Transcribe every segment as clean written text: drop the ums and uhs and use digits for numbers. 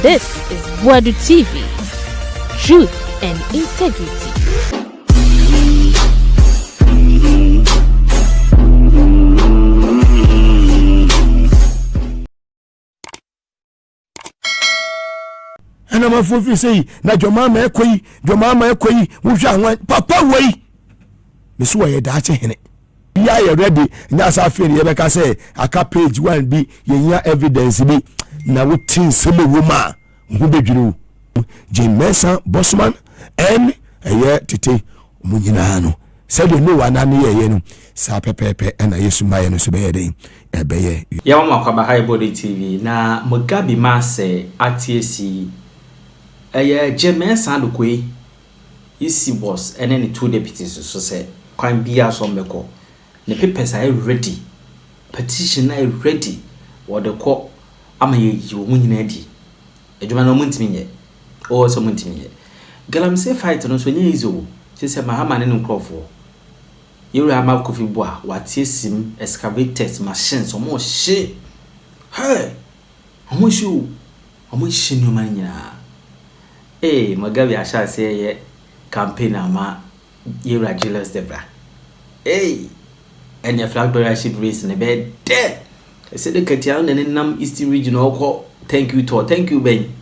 This is Boadu TV. Truth and integrity. And I'm a fool if say, not your mamma, with papa way. Miss Way, that's it. Yeah, ready. That's our feeling. You can say, I can't page 1B, your evidence be. Now, what teen summer woman who be you? Jean Mensah, Bossman, and a year to take Munano. Said you know one near Sapa Pepe, and I used to buy and Subay a bay. Yawama High Body TV. Now, Mugabe Maase at TSC. Jean Mensah Lukwe isi boss and any 2 deputies so say kwan bia so mbeko the papers are ready, petition are ready, what the court amaye you munyina di adwuma no muntimi ye o so muntimi ye Galamsey fight no so nye izo se se mahama ne nkrofo yeru ama kofi boa watie sim excavators machines omo hye hey omo hye no man nyina Mugabe asha say ye campaign ama yeru Julius debra and your flag bearership race in the bed there. I said the Katian and Nam Eastern Region call thank you to thank you Ben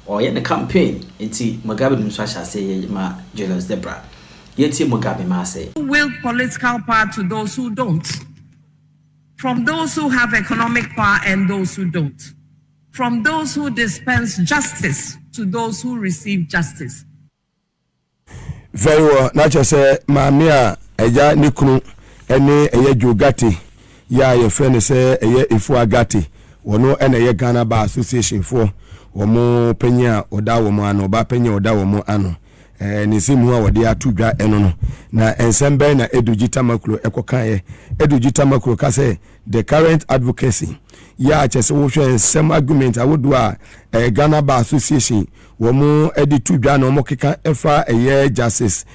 or yet the campaign it's Mugabe Maase say ma Julius debra yet Mugabe Maase will political power to those who don't, from those who have economic power and those who don't, from those who dispense justice to those who receive justice. Very well. Not just say, Mamia, Eja Nikunu, Ene, Eya Jugati, Ya, your friend say, Eya Ifuagati, or no, and Eya Ghana Bar Association for, or more Penya, or Dawamo, or Bapenya, or Dawamo Ano. And it's him who they are 2 dry enono. Na ensemble na edujita makro ekokaye edujita makro kase the current advocacy ya chese wo hwe some argument awodua Ghana Bar Association wo mo edi 2 dry no mo keka efa justice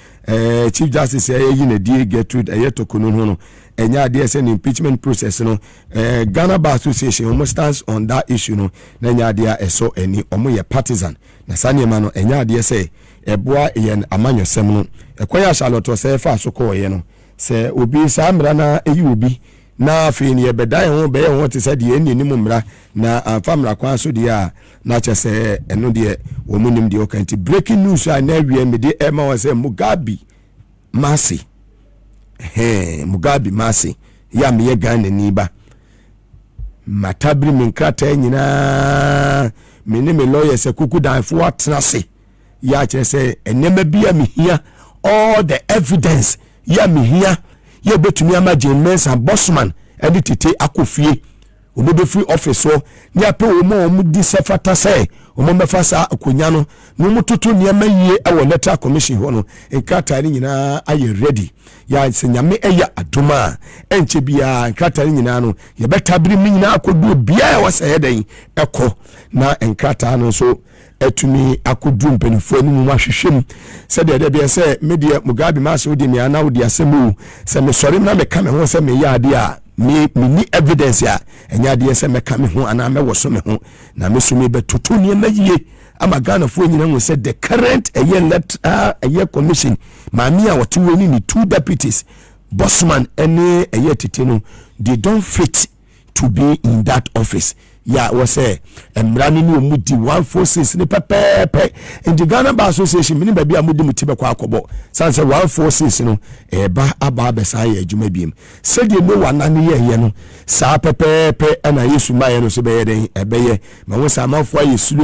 chief justice yi na die Gertrude tokono ho no enya ade ese impeachment process no Ghana Bar Association almost stands on that issue no na enya ade eso eni omo ye partisan na sane ma no enya ade ese eboa yen amanyo sem no ekoya Charlotte se fa so ko ye no se obi sa mra na eyi obi na afi ni ebeda ho be ho te se de eni ni mra na amfamra kwan so de a na che se eno de wo munim de okanti breaking news a na wie me de ema wo se Mugabe Maase Mugabe Maase ya me ye Ghana ni ba matabri minkrata nyina me ne me lawyer se kuku dan fo atrase ya che say enema bia me hia all the evidence ya me hia ye betumi ama Jean Mensah Bossman editete akofie omobe free office so ni ape omo di sefata say omo mefa sa akonya no no mututu ne ma yie e wo electoral commission ho no nkata ni nyina aye ready ya senyame eya adoma enche bia nkata ni nyina no ye betabiri mi nyina akodu bia e wasa hedan eko na nkata no so etumi akodu mpanifo ani mu ahwehwem se de bia se media Mugabe Maase odi mi ana odi asemu se me sori na me ka me ho se me ya ade a me ni evidence ya enya de se me ka me ho ana me wo so me ho na me so me betoto ne mayie ama Ghana fo nyina ho se the current a commission maami a wote woni ni 2 deputies Bossman ene tete no they don't fit to be in that office. Ya was say emrani ni omudi 146 ni pepepe in the Ghana Bar Association mini baby amudi mutibe kwa akobo sanse 146 no eba aba besa ye adwuma biem said you know wanani ye no sa pepepe ana Yesu maye no so be den ebeye ma wo sa amafo ayesulu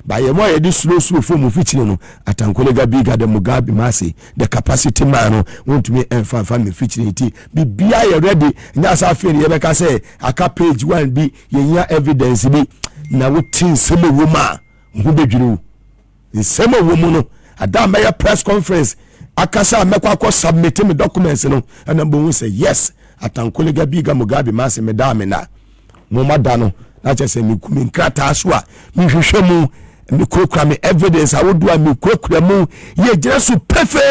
ba ye mo ye di slow fo mu fichine no atankolega biga de Mugabe Maase the capacity man no want me enfa me fichine ti bibia ye ready nya sa aferi ye beka say aka page 1B yenya evidence bi na wotin sema woma hu bedwuru sema womu no adam ya press conference akasa mekwa submit me documents no and bo say yes atankolega biga Mugabe Maase me da me na mo mada no na che se me kumi nkrata so a me hwehwe mu me kokra me evidence awodu a me kokra mu ye gire so perfect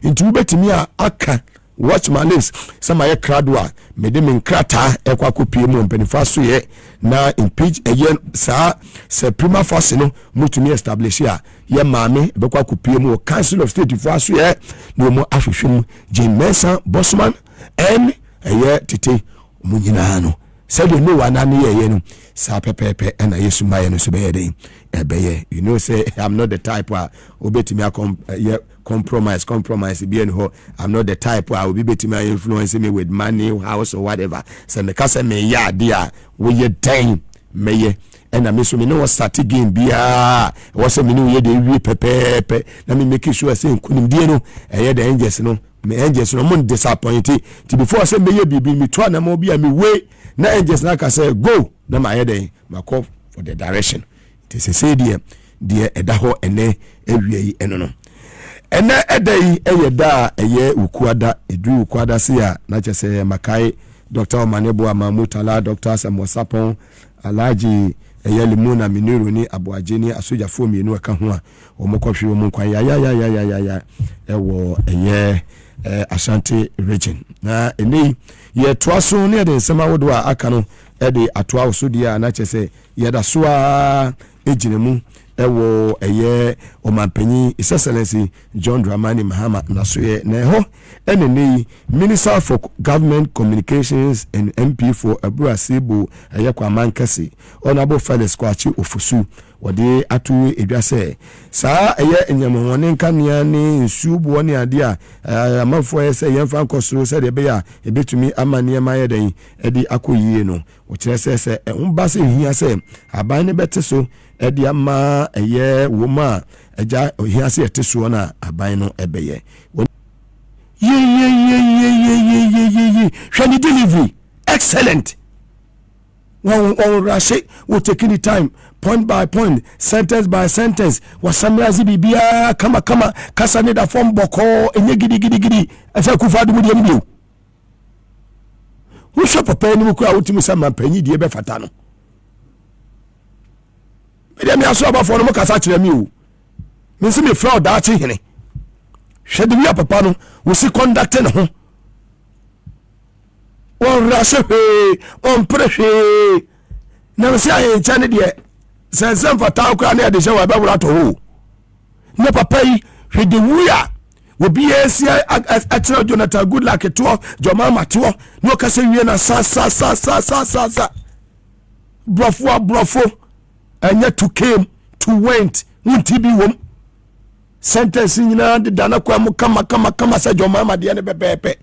intu betimi aka watch my lips some aye kradwa me de me nkrata ekwa kopie mu mpenifa so ye na impeach eye sa se prima facie no mutumi establish ya ye maame bekwa kopie mu council of state for so ye no mo ahwehwem Jean Mensah Bosman en eye tete munyina no said no one na ye no sa pepepe na yesu maye no so be dey ebeye you know say I'm not the type where obetimi compromise be any I'm not the type where obi betimi influence me with money house or whatever say me kase me ya dia we ye den meye and me so me no start game bia was me no ye dey wi pepepe na me make sure say nkunim die no eye the angels no me angels no mon disappointed ti before say me ye bibi me to na mo bia me we na angels na ka say go na my head my call for the direction it is say dear edaho ene ewie eno no ene edai eyeda eye ukuada edu ukuada sia na chese makai Dr. Omanebo Amamutala Dr. Samosapon Alaji eye limuna minuru ni abuajeni asoja fo mienu aka ho a omokohwe omonkwan ya ewo eye Ashanti region na eni ye toaso ne de nsema wodo a aka no ede atoa osodia na chese yeda soa ejinemu ewo eye omampanyi His Excellency John Dramani Mahama nasoye na ho eneni Minister for Government Communications and MP for Abura Sebu eye kwa mankasi Honorable Felix Kwachi Ofusu wode atu edwase saa eye enyamwone nkania ne nsubu woni ade a amafo ese yemfa nkosoro se de be ya ebetumi amane ma yeden edi akoyie no wo kire se mbase hia se aban ne bete so edi ama eye woma eja hia se ete so na aban no ebeye ye shani delivery excellent one rush will take any time point by point sentence by sentence wasamrazi bibia kama kasa ne da form boko enye gidi afa kufadu mu de mu wo sho papa ni mu kura wotimi sama panyi de be fata no me dem aso aba fo no kasa kire mi o me se me fraud da chi hene hwe de wi papa no wo si conduct ne ho on rush on pressure na se aye chane de sense fata ko na de shewa ba wura to ho ne papa yi hwe de wuya obi esia atira Jonathan good luck to Jomama to no ka se wie na sa brofo anya to came to went won't be wom sentence nyina de dana kwa mu kama sa Jomama de ne bebepe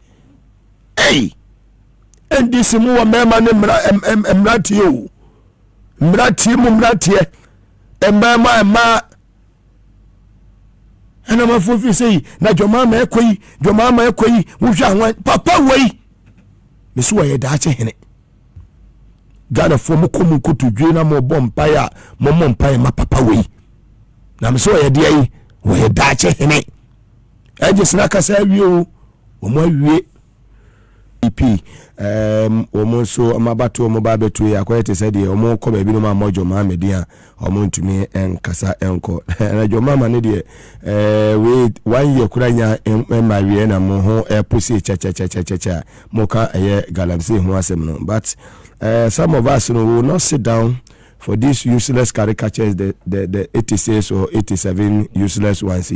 hey ndisi mu wa mema ne mrati o mrati emma ana mafofi sei na Jomama ekoyi wo hwa anwan papa wei mesu wa ye da che hene Ghana fo mu komu kutu dwe na mo bompa ya mo mompa ma papa wei na mesu wa ye de yi wo ye da che hene eje sina kasa awie o mo awie EP omo so amabato omo babetu ya kwete sede omo ko ba bi no ma mojo ma media omo ntumi enkasa enko na Jomama ne de we 1 year kuranya mawie na mo ho pussy cha mo ka Galamsey ho asem no but some of us will not sit down for these useless caricatures, the 86 or 87 useless ones,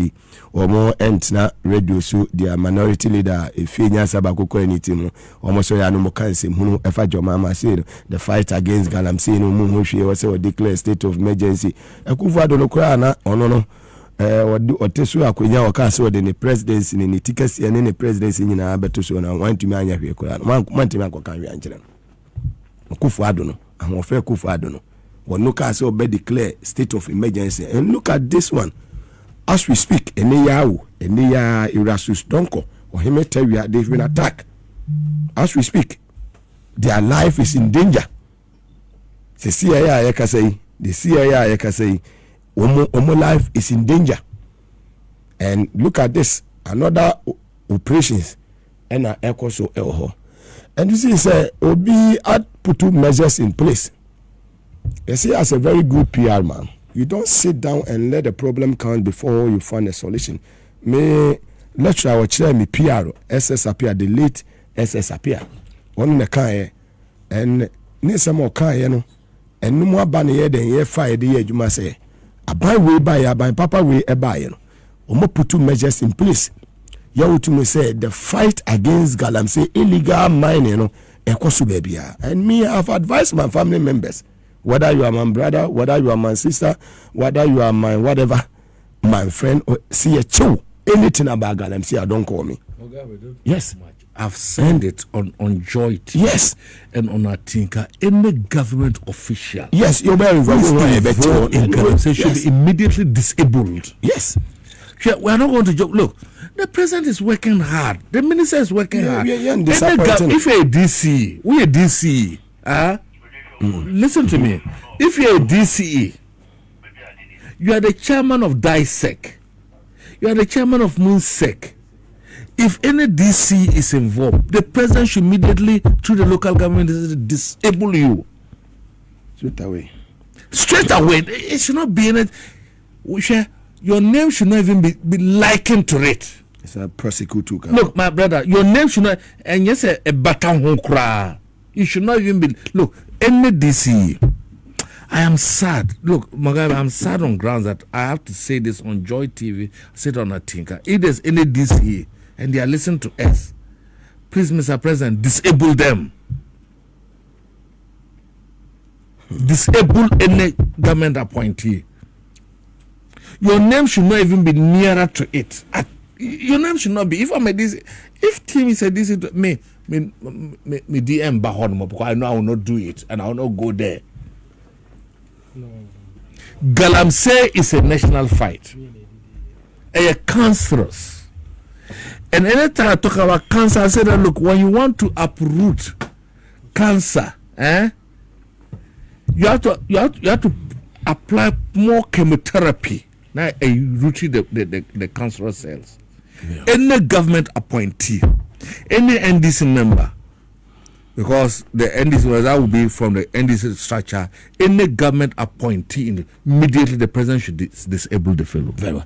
or more entna radio so their minority leader if Finya Sabako anything almost so ya no cancer who ever Jomama said the fight against Galamsey no moon she was declare state of emergency. A Kufado no crana or no or Tesu Akuya or Castle in the presidency in the tickets and any presidency in Abetus and 1 to Mania one to Manco can Angela Kufado no and more fair Kufado no. When look at so be declare state of emergency and look at this one as we speak Eniya Irasus Donko or Hemeteria they've been attacked as we speak their life is in danger. The CIA say Omo life is in danger and look at this another operations and echo so elho and this is Obi had put measures in place. You see, as a very good PR man, you don't sit down and let the problem come before you find a solution. Me lecturer wa kyerɛ me PR SS appear the late SS appear one na kan and ne some kan no ɛno mu aba ne yɛ den yɛ fa yɛ de yɛ adwuma sɛ aban we ba yɛ aban papa we ɛba yɛ no omo put measures in place ya wotu say the fight against Galamsey illegal mining no ekoso babia. And me I have advised my family members, whether you are my brother, whether you are my sister, whether you are my whatever, my friend, or see a show anything about Galamsey, don't call me. Yes, I've sent it on Joy TV. Yes, and on Atinka. Any government official. Yes, you're very involved in Galamsey should be immediately disabled. Yes. We are not going to joke. Look, the president is working hard. The minister is working hard. If you're a DC, we a DCE. Listen to me. If you're a DCE, you are the chairman of DISEC. You are the chairman of MUNSEC. If any DC is involved, the president should immediately, through the local government, disable you. Straight away. It should not be in it. Your name should not even be likened to it. It's a prosecutor. Look, my brother, your name should not, and yes, a baton hokra. You should not even be. Look, any DC, I am sad. Look, Mugabe, I'm sad on grounds that I have to say this on Joy TV, sit on a tinker. If there's any DC and they are listening to us, please, Mr. President, disable them. Disable any government appointee. Your name should not even be nearer to it. Your name should not be. If I'm a DC, if Tim is a DC, me DM Bahon, because I know I will not do it and I will not go there. No. Galamsey is a national fight. A cancerous. And anytime I talk about cancer, I say that look, when you want to uproot cancer, you have to apply more chemotherapy. Now, rooting the cancerous cells. Yeah. Any government appointee, any NDC member, because the NDC that will be from the NDC structure, any government appointee, immediately the president should disable the fellow. Very well.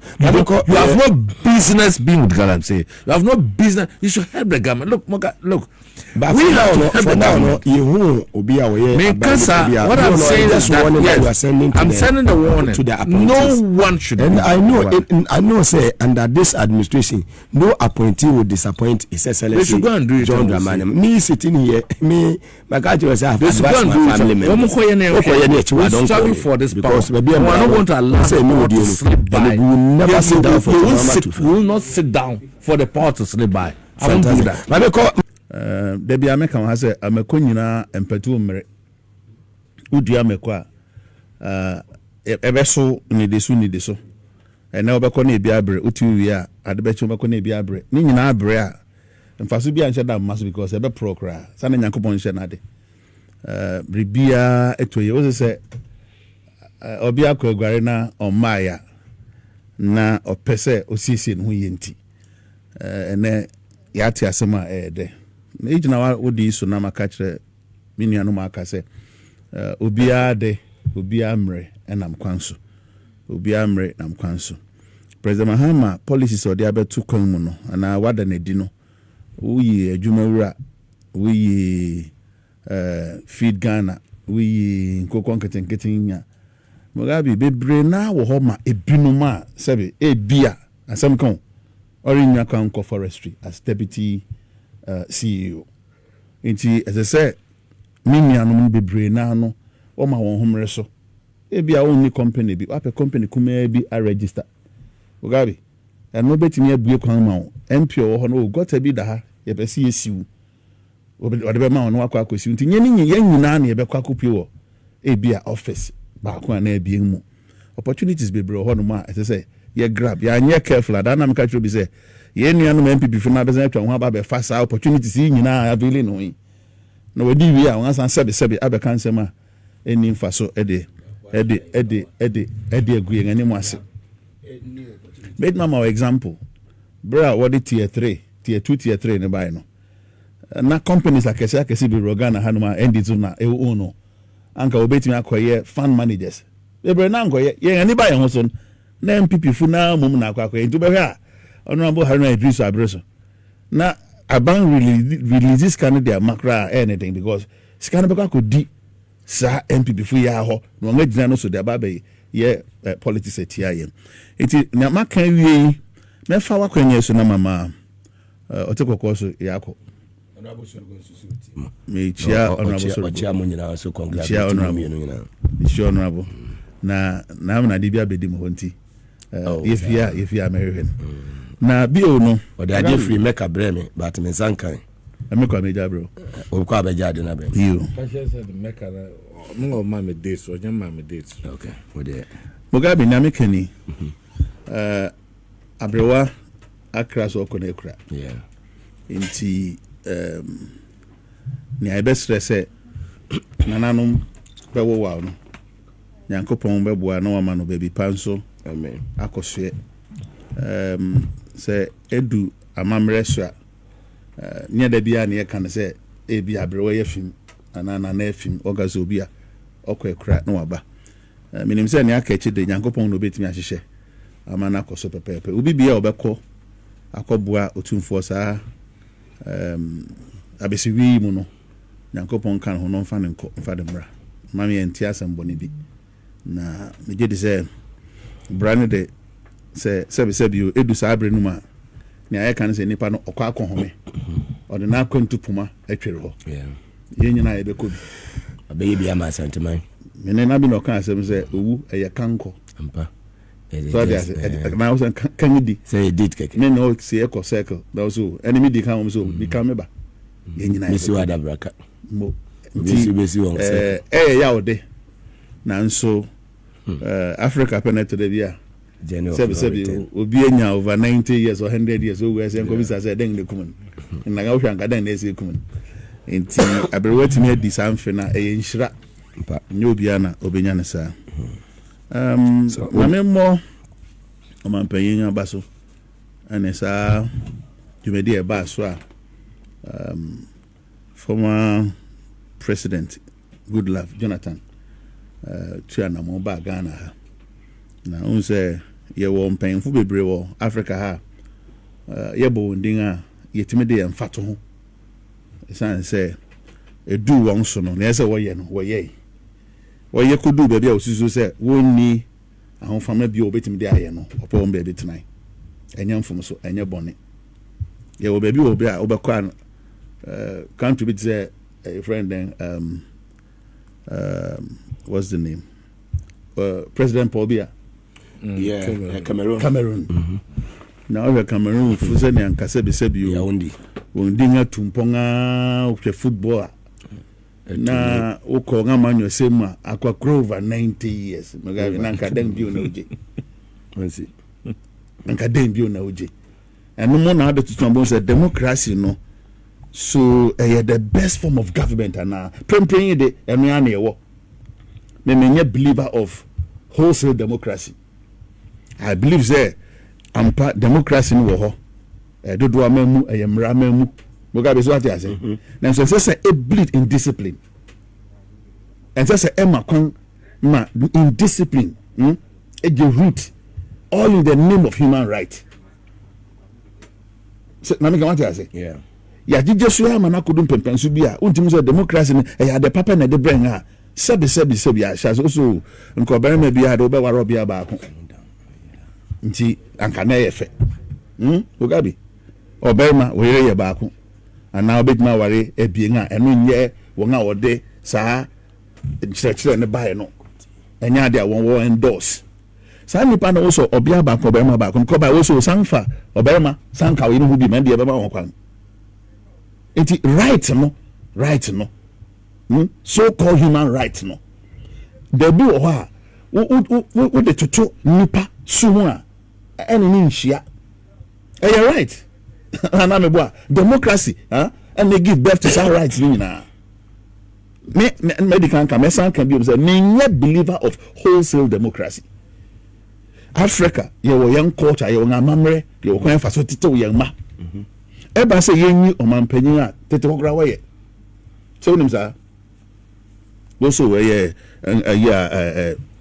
You have no business being with Galamsey. You have no business. You should help the government. Look. But we have to help the government. What I'm saying is that yes, I'm sending the warning to the appointees. No one should. And I know, say under this administration, no appointee will disappoint His Excellency. They should go and do it. John Dramani. Me sitting here, my guy was advised my family members. We're struggling for this because we are not going to allow the power to slip by. We will never sit down for we will not sit down for the power to slip by. I won't do that. Debi ameka wa say ameko nyina empatu mmere udu ameko a ebeso ni deso ene obeko na ebi abre otu wi a adebecho obeko na ebi abre ni nyina abre a mfaso bi anche da maso because ebe prokra sana nyankopon hye na de bribia etoye wo se obi akọ agware na omaya na opese osiesie no ho yenti ene yati asema de ejina wa odi so na maka kire minu anu maka se obia de obia mre enam kwanso obia mre nam kwanso President Mahama policies odi abetu kwan mu no ana wada na di no uyi adwumawura uyi feed Ghana uyi nkokon ketenketinya Mugabe bebre na wo ho ma ebinuma sebe ebia asem kan Orinya Kanko Forestry as deputy CEO. Inti as I say, mimi anu bebre na no o ma won homre so. E bia only company bi, ape company kuma bi a register. Mugabe, and no betimi abue kwan ma wo. MP wo ho no got bi da ha, ye be si esiwu. Obi be ma no akwa akosi. Inti nyeni nyina na ye be kwa kopie wo. E bia office ba kwa na ebie mu. Opportunities bebre ho no ma as I say ye grab ya nye careful that na meka be say ye nuanom MPP fi na be say atwa ho aba be fast opportunities nyina avail no yi na wadi wi a won san sebe abe kan sema eni mfa so ede agu ngani mu ase make mama example bra what tier 3 tier 2 tier 3 ne buy no na companies akese be rogana hanuma endizu na e no anka obetimi akoye fund managers e bre na ankoye ye ngani buy ho so na MPP fu na mum na akwa ntu be hwa Honorable Haruna Idris Abreso. Now, Aban releases Canada macra anything because Scanabaka could di sa MP before ya ho no ngajina so de babe ye politics etia enti na maka wie me fa wa kwanya so na mama otekoko so yako me chia honorable so chia mo nyina so congratulations honorable na na de bia bedi mo honti if you are American na bio no o de ade free make abreme but me sankan America meja bro o kwa beja de na be you passion said America mo ma me dates o jam ma me dates okay we there Mugabe na mekani abrewa akra so ko na ekura yeah inti ni abe stress nananum be wo wa no Nyankopon be boa na wa ma no baby panso amen akosue se edu amamresha nya da bia na ye kan se e bia abrewa ye fim anana na fim ogazo bia okwa na waba minim se ne akachi de Nyankopon no betimi ahyehye amana akoso pepepe obi bia obekọ akọboa otumfo saa abesiwi mu no Nyankopon kan ho no mfa ne nkọ mfa de mra mami enti asem boni bi na meje de se brane de se bi edu saa abre numa ne aye kan se nipa no okọ akọhome ode na akwantu puma atwere ho ye nyina ye bekọ bi abeyi bia ma santeman mene na bi no kan asem se owu eye kanko ampa so that na was can di say did keke me no see echo circle that was enemy di kan so di kan meba ye nyina me si wada braka mo besi won say ya ode na nso Africa penetrate the bia sebi obi enya over 90 years or 100 years o we say ko bisa say den de kumun na ga hwa nka den na say kumun enti aberwati me di samfe na nhira mpa nyobia na obenya na sa mamemo omanpanyin abaso anesa jumedi abaso a former president Goodluck Jonathan tuana mo ba Ghana ha na unse ye wo mpanyin bebre wo Africa ha ye bo ndinga yetime de mfato ho esan se edu won so no na ese wo ye no wo ye oye kodu baabi a osiso se wonni ahofama bi obetimi de aye no opo mba betinai enya mfom so enya bone ye wo baabi obi a obekwa country bit say a friend then what's the name President Paul Biya Cameroon now we Cameroon fuze ne ankasa be sebi ya o wondi nga tumponga o football na uko nga manyo sema akwa over 90 years Mugabe nanka den bio na oje onsi nanka den bio na oje eno mo na ade tutumbo say democracy no so the best form of government and prempring de eno ya na ewo me menye believer of wholesale democracy. I believe say ampa democracy no wo ho dodo amamu eyemra amamu Mugabe so what you say na so say e bleed in discipline and say emma kon ma in discipline e the root all in the name of human right so na me can what you say yeah ya jije so ya mana kodum pempensu bi a untim say democracy ne ya the papa na de brain a sebi ya sha so nko berema bi a de obe waro bi aba ko nti anka na yefe Mugabe oberema we ye ba ko ana obedima ware ebien a eno nye won a wode saa chire ne bae no enya de a won endorse saa nipa na wo so obia ba ko oberema ba ko ba wo so sanfa oberema sanka we no hu bi man de be ma won kwan enti right no so called human right no there be o ha wo de toto nipa suhu a ene ni nhia right na me boa democracy and they give birth to some rights ni na me medical can me can be say me believer of wholesale democracy Africa ye wo young culture ye wo ngamamre ye wo kwan fa so tete wo yang ma e ba say yenyi omampanyin a tete kokra wo ye so nim sa wo so we ye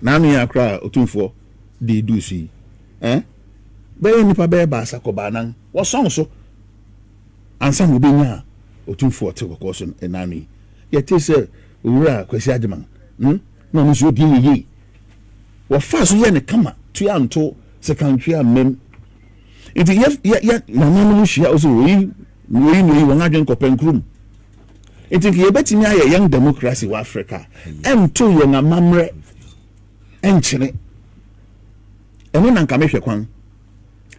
na me akra otumfo de du si be nipa be ba sakoba nan wo song so ansa no be nya otumfo te kokko so enanu yete se owura Kwesi Agyeman no no so di yi wo fa so ye ne kama tu ya nto secondary amem if ya na no hia also we won adwen kopenkrum it is betimi aye young democracy wa Africa to young amamre enchene eno na nka mehwe kwan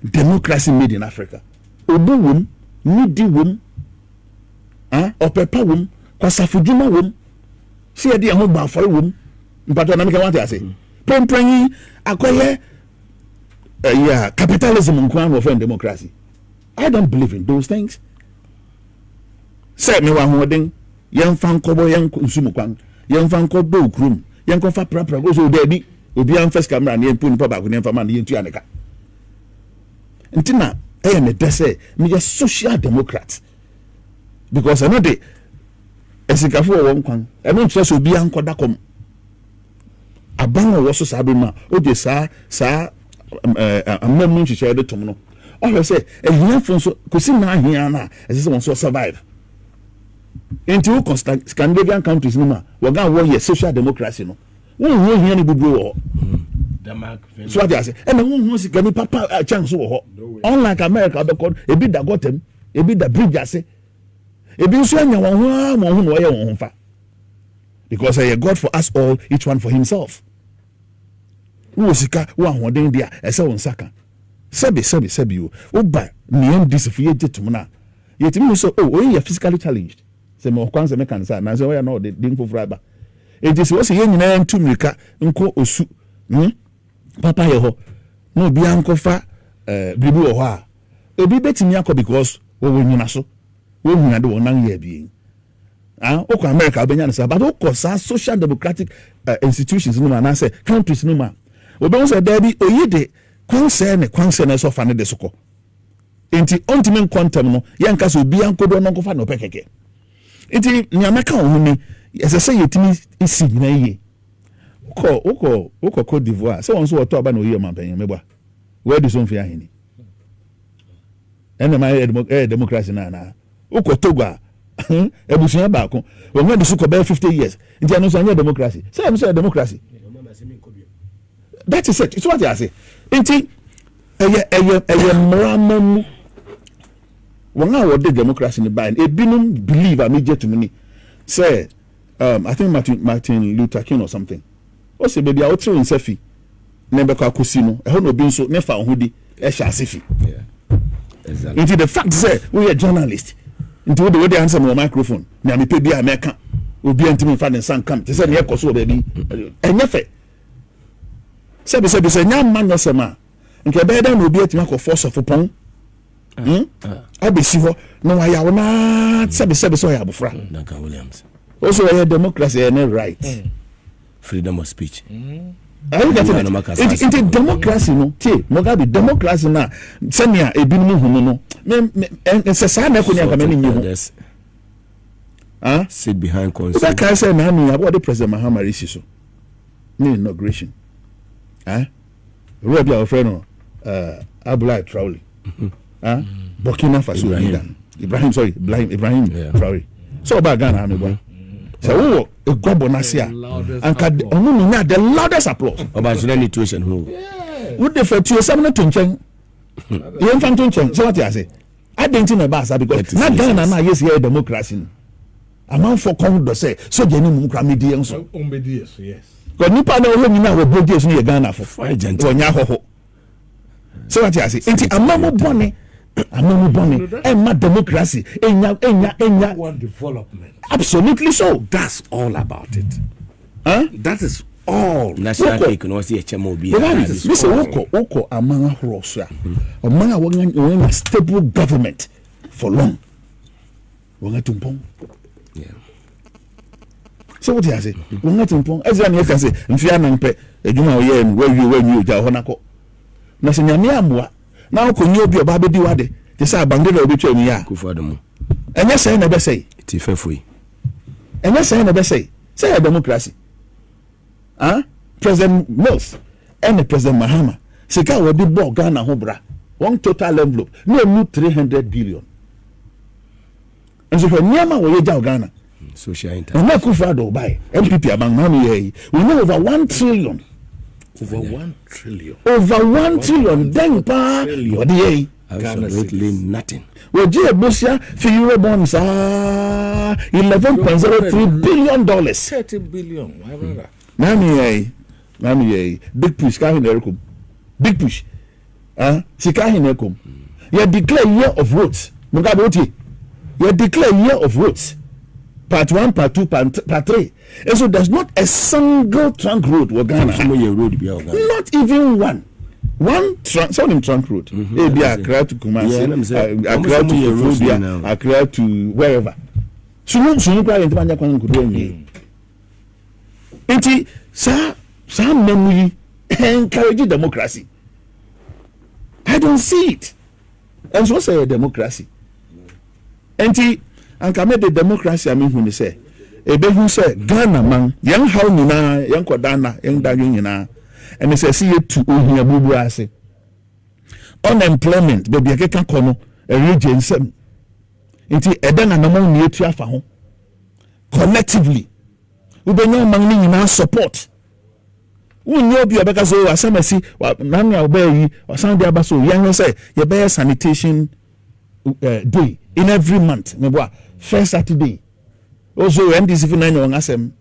democracy made in Africa obuwum nidi wum opepa wum kwasafudwuma wum si e de ho ba afore wum mpato na me ka want ase pempranyi akoye capitalism nkwan of democracy. I don't believe in those things. Say me wa hoden yen fan kobo yen nsumu kwan yen fan ko do krum yen ko fa prapra go so there bi obi an first camera na yen puni pa ba ko yen fa man yen tu aneka ntina me de say me just social democrat because I know the esikafo won kwan e no ntre so obi an koda kom aban wo so sa be ma o de sa amam nchiche de tom no o say ehia fon so kosi na ahia na ese won so survive into Scandinavian countries no ma we gan wo here social democracy no won hia ni bubu wo so what I say and won sika ni papa chance wo unlike America be called ebi da gotem ebi da bridge ase ebi nso anya won ho mo ho no ye won fa because a God for us all, each one for himself. Sika wa hoden dia ese won saka sebi o oba niem disifie to na yetimi so you physically challenged se me kwanse me kan sa na se we na the din foforo aba enti se wo se ye nyina ntu mirika nko osu papa ye ho no bi ankofa bibi wo ho a ebi betimi akọ because wo nyina so wo nyina de wonan ye bi okọ America obenya na sa but okọ sa social democratic institutions no ma na say countries no ma obe say there be oyide kwanse na so fa ne de soko enti ultimate quantum no yanka so bi ankodo no kofa no pekeke enti nyameka wo ni ese say yetimi isi na ye okọ Cote d'Ivoire se won so oto aba na oyi mampanyin meba where do so fi ahini ene my democracy na okọ Togo ebusuya baako won de so ko be 50 years enti anu so anya democracy say am so democracy. That is it. It's what I say. Enti mramamu wanga wo de democracy ni ban e binum believe amije to me say I think Martin Luther King or something o say baby out in sefi na be kwa kosi no e ho no bi nso ne fa ho di e sha sefi exactly. Into the fact say we are journalist into we dey answer my microphone na me pe bi America obi antimi fa den san kam te say ne ekoso baby enye fe se nya man no sema nke be da no obi atima ko force of pon abesi ho no wa ya wona se so ya bofra Duncan Williams also a democracy and right freedom of speech are you getting it? It's democracy no ti Mugabe democracy na senia ebinum hu no me se sa na ko nya ka me ni sit behind consent that guy say na me about the president Mahama Risi so ni inauguration Robi our friend Abdullah Traore Burkina Faso Ibrahim Traore so about Ghana me boy so a gobo nasia and onu the loudest applause about any tuition who would the first 7 to nchen yen fan to nchen so what you say I don't think about that because na Ghana na yes here democracy a man for come do say so je ni mu kra medie nso yes because nipa na wo nyina wo bodies ni Ghana for agent onya hoho so what you say enti amamu bone and my democracy enya one development absolutely so that's all about it that is all national cake no see HMO bi listen woko amana horoso a amana won stable government for long won atumpon so what you say won atumpon ezra na yeka say mfia na mpe adwuma oye en wanyu oja ho nako na se nyame amboa na ko nyi obi oba bedi wade te say bandera obi twa mi ya kufu adamu enye say na be say ti fefui enye say na be say democracy President Mills and President Mahama sika we di ball Ghana ho bra one total envelope no 300 billion. And so when Nyama we Ghana social and interest. na Kufuor buy MPP among we know over 1 trillion. Over 1 trillion. Over 1 trillion. Then pa what the Absolutely nothing. we J Busia for Euro bonds $11.03 billion. 30 billion. Nami big push ka hin big push. Sika hin ekom. You declare year of roads. Mugabe oti. You declare year of roads. Part 1, part 2, part 3. And so there's not a single trunk road in Ghana. Not even one. One trunk road. Maybe Accra to Kumasi, Accra to Ethiopia, Accra to wherever. So kwa yentimanya kwa nkuduenye. Enti sa memory encourage democracy. I don't see it. And so say democracy. Enti anka me the democracy I mean when they say ebe hu say Ghana man yan how nyina yan kodana yan danyo nyina and they say see you to ohia bubu ase unemployment baby akeka kono e region sem nti eden na namon ni etu afa ho collectively we be no man ni nyina support wunye obi obeka so asamasi na na obayi osan de abaso yan say ye be sanitation day in every month meboa first Saturday also NDC for 9 asem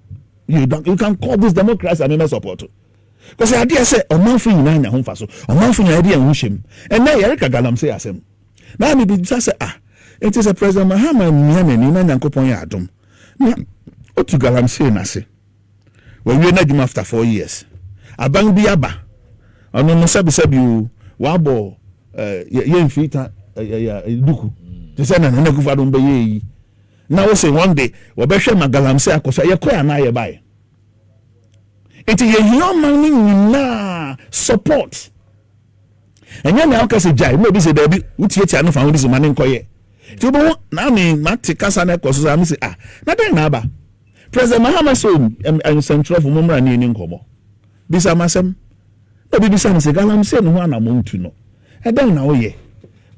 you can call this democracy and not support because the idea say omanfo nyina nya ho mfaso omanfo nyina dey an hwem and na Yerika Galamsey asem na me bi say it is a President Mahama Miamani na nyankopon ya adom na otu Galamsey na se we na djuma after 4 years aban bi aba ono no sabi wa bo ye mfita duku to say na Kufuor don be yi now we say one day we be hwe Galamsey akoso ye koya na ye bai it is human na support and you na okase jai maybe say there be utieti anu fa this man nkoye ti bo na me mate kasa na koso am say na den na aba President Mahama so and central for mumra ni nkomo bisa masem na bisa say Galamsey no ho na montu no e den na wo ye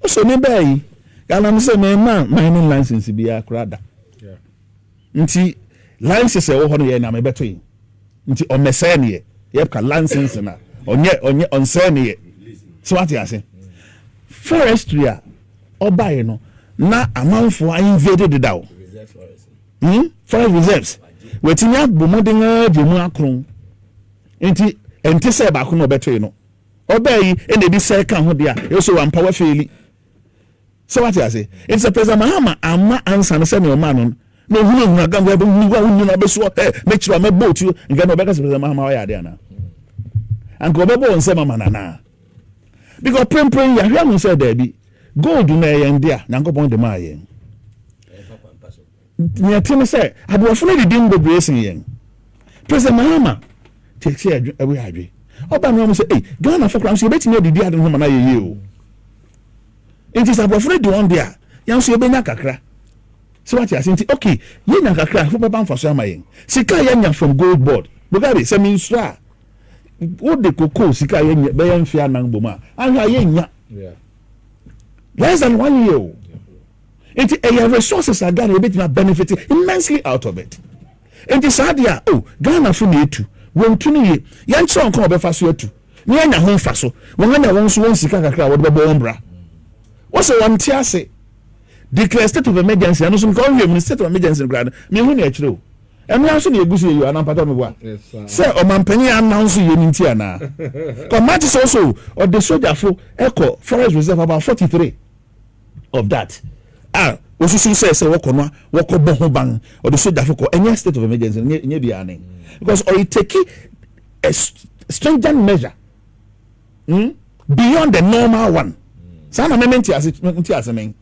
so ne bai Galamsey me man mining license bi akrada nti license e wo ho no ye na me beto yi nti o mesene ye yepka license na onye onsene ye so what you say forestry obaye no na amanfo invaded daw forest reserves wetinya bomoden demu akron nti enti se ba ko no beto yi no obaye e na bi se kan ho dia e so wan power faili so what you say it's a President Mahama ama answer no se me o man no hunu na gamba be hunu na be so me chira me boat you nga no be ka se President Mahama wa ya de ana anko be bo nse mama na because prem ya hwa mu say there bi gold na ye ndia nyankopon de ma ye ni atim say abofo na didi ngo bracing ye President Mahama take say awe adwe oba no mo say Ghana for crown so be tinye didi ade no ma na ye o it is abofo na di one there yan so be nya kakra so what you say okay ye nya kakra for baba mfaso ama ye sika ye nya from gold board Mugabe say me nsra what the cocoa sika ye nya be ye mfia nan boma ahwa ye nya less than 1 year it a resources are Ghana bit na benefit immensely out of it it is adia Ghana for me too won tu ni ye nche onko obefa so atu ni anya ho mfaso won anya won so won sika kakra wo de bo ombra wo se won ti ase declare state of emergency and so call you state of emergency grad me hu na akire o emi aso na egusi you anampata me bua say o mampani announce you ni ti ana commander also or the soldier for echo forest reserve about 43 of that osusu say wokono wokobo ho ban or the soldier for any state of emergency nye bia ne because or it take a stringent measure beyond the normal one sana mementi as men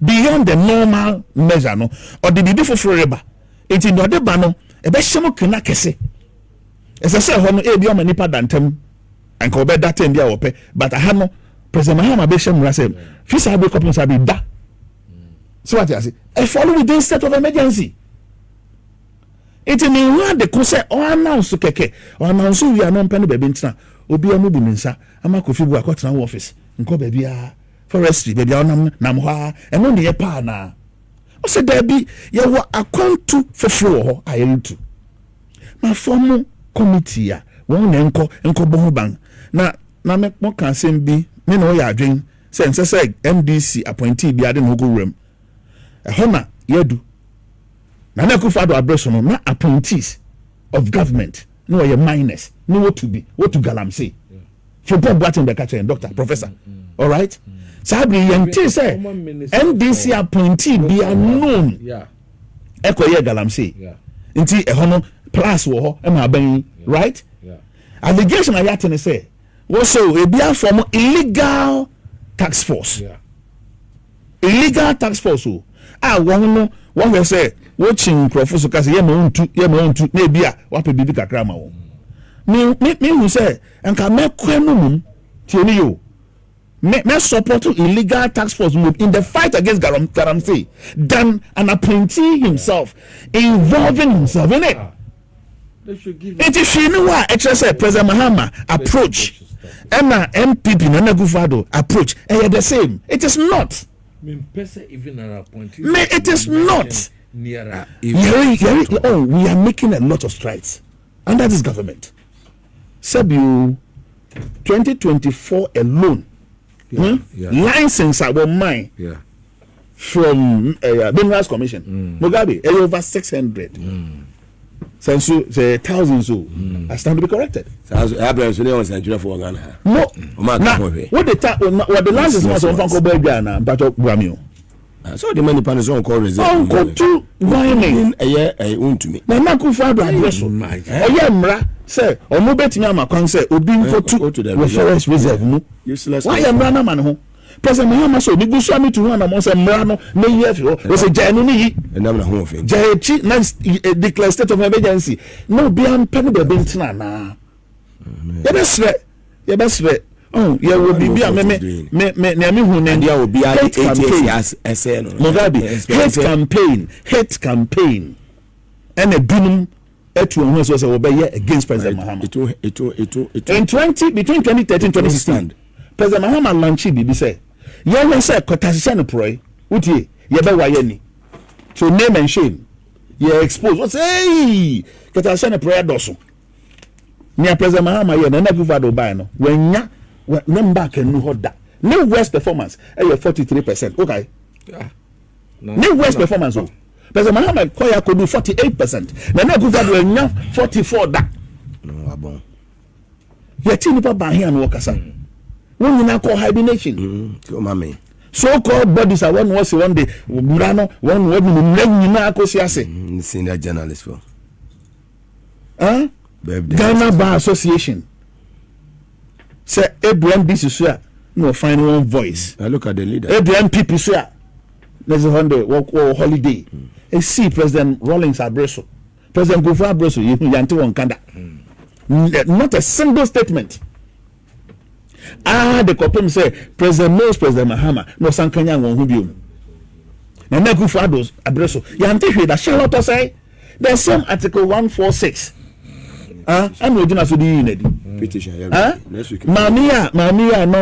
beyond the normal measure no or the bibi for reba it in the ba no e be hyemo kena kese ese se ho no e bi o manipa dantem anka obe data ndia wo pe but aha no President Mahama be hyem rase fisa be kopin sabi da so what you say e follow within state of emergency it mean when the say o announce keke o announce we are non pen be ntina obi amubu nsa ama kofi bu akotena office nko ba bia forestry baby nam ho eno ne ye pa na o se da bi ye wo akwantu foforo ho ayelutu ma form committee a won na enko bo ho ban na me mo kan sem bi me no ya adwen se MDC appointee bi ade no go rem hona yedu na na Akufo-Addo address no na appointees of government no ye minors no what to Galamsey for Boadu the catcher and doctor professor all right sabri yente say MDC appointee be unknown ekoye Galamsey nti ehono plus wo ho e ma ban right allegation ayate say also e bia from illegal tax force illegal tax force won we say watching crofo so kase ye ma ontu na bia wa pe bibi kakra ma wo me who say enka me kwenu mum tieni yo me support illegal tax force move in the fight against Galamsey than an appointee himself involving himself in it. It is she know what say President Mahama approach and MPP Nana Akufo-Addo approach the same. It is not. Even an appointee. It is not. We are making a lot of strides under this government. Sabu 2024 alone. License our mine from Minerals Commission. Mugabe over 600. Since thousands I stand to be corrected. No. What the license was on Fanko Belgiana, but Gramio. So the money panels on call reserve. Uncle two mining a year to me. Now Akufo-Addo address. Mra say or no bet me am kan say obi for two reference reserve no. Useless. Why am Mra na man ho? President Mahama so bi gusu ami to ho na mo say Mra no na year fi ho. We say jai no ni yi. Enam na ho ofin. Jai chi na declare state of emergency. No be am pen be ntina na. Ye be sre. Oh, yeah, will be me who India will be 8 years Mugabe hate campaign and a binum etu who was against President Mahama. Between 2013 and 2016, President Mahama launched BB say, "Yeah, say quotation proy, uti ye be wayeni." So name and shame, ye expose. What say? Quotation proy doso. Nia President Mahama ye na Akufo-Addo buy no when ya. Number can no hold that. New West performance 43%. Okay. New West performance. President Mahama Koya could do 48%. Now Akufo-Addo 44 that. No, abon. Yet nipa ban here and workers. When you now call hibernation. So-called bodies are one day. Murano one word you now senior journalist for. Ghana Bar Association. Say Abraham this is where no find one voice. I look at the leader. Abraham people swear. There's a holiday. And see President Rawlings Abreso. President Akufo Abreso, you yanti one kanda. Not a single statement. The copy say President Mahama no sankanya won hu biom. Na Akufo Abreso yanti hwe da Charlotte say there's some article 146. I'm going to do the petition. Mamia,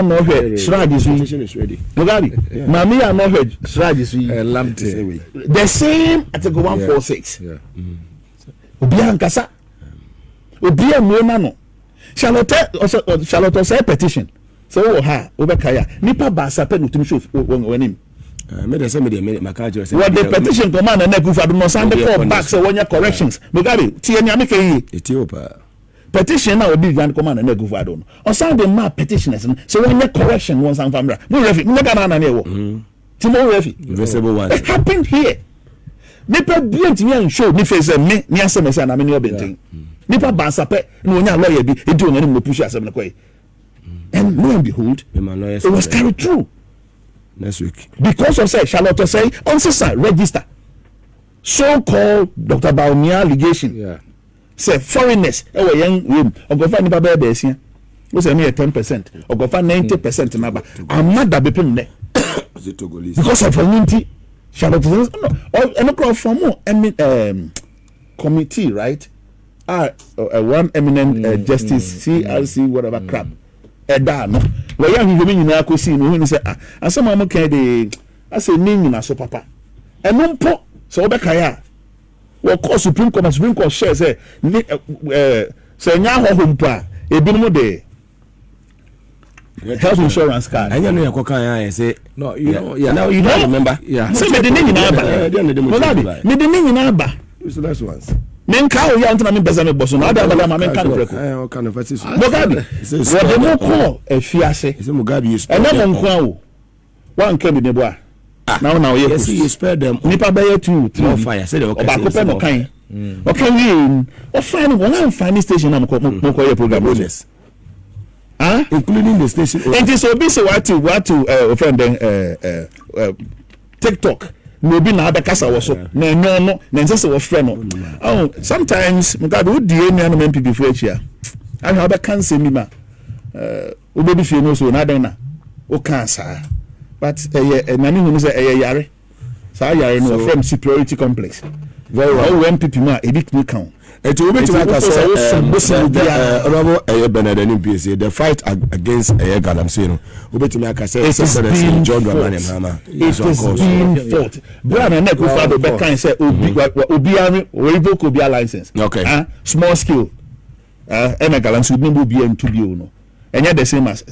no head. Strategy is ready. Mugabe, Mamia, no head. Strategy. The same article 146. Obian Kasa. Obian Mwenano. Charlotte say petition. So, Obekaya. Nipa Basa pen to show when him. What the petition command and Akufo-Addo no send the call back so when your corrections. Mugabe, Ethiopia. Petition now be grand command and Akufo-Addo. Or send the map petitioners so when your correction once and family. No refi, no gana na wo. Timo refi. Invisible one. It happened here. Nipa bient me and show me face me asem say na me no bentin. Nipa bansa pe no nya lawyer bi e do ngani mo push asem na kwai. And lo and behold, it was carried through. Next week. Because of say Charlotte say on sister register. So-called Dr. Baumia allegation. Yeah. Say foreigners young room ogofa nipa be esia. We say me 10%, ogofa 90% number. I'm not that bepem ne. Because of unity Charlotte no from committee, right? One eminent justice CRC whatever crap. ɛda no wɔyɛ ahwehwɛmi nyinaa kɔsii no hu ne sɛ asɛm a moka de asɛ ne nyina so papa ɛno mpo sɛ wobɛkaeɛ a wɔkɔ supreme court hyɛ sɛ sɛ ɛnyɛ ahɔho mpo a ebinom de health insurance card. I know you're I say no, you know, now you don't remember. Yeah. So me the name in Aba. Me the name in Aba. So that's once. Men ka ya ntana me beza me boso na ada bala ma men kan breko. Eh, kan of assist. Mugabe. What the no call efiase. Is Mugabe you spare. And na mo nko wo. Wan kan bi ne bo a. Now yes, you spare them. Nipa be ye 2 fire. Say the okay. Ba ko pe no kan. Okay we. O find one am find station na mo ko ye program bonus. Including the station. And this will be so what to offend TikTok. Maybe now the casa was so no then just was friend. Oh, sometimes Mugabe would DNA and MP before here. I have a cancer me baby feel no so na then o cancer. But nani who say yare. So yare no from superiority complex. Very well when people ma edit me count. It will be to make us honorable Benedict PSA the fight against Galamsey. Will to make us say John Dramani Mama. It is being fought. Brother Neko Fado Bekan say Obiari revoke Obia license. Okay. Small scale. Galamsey will be in 2 no. And yet the same as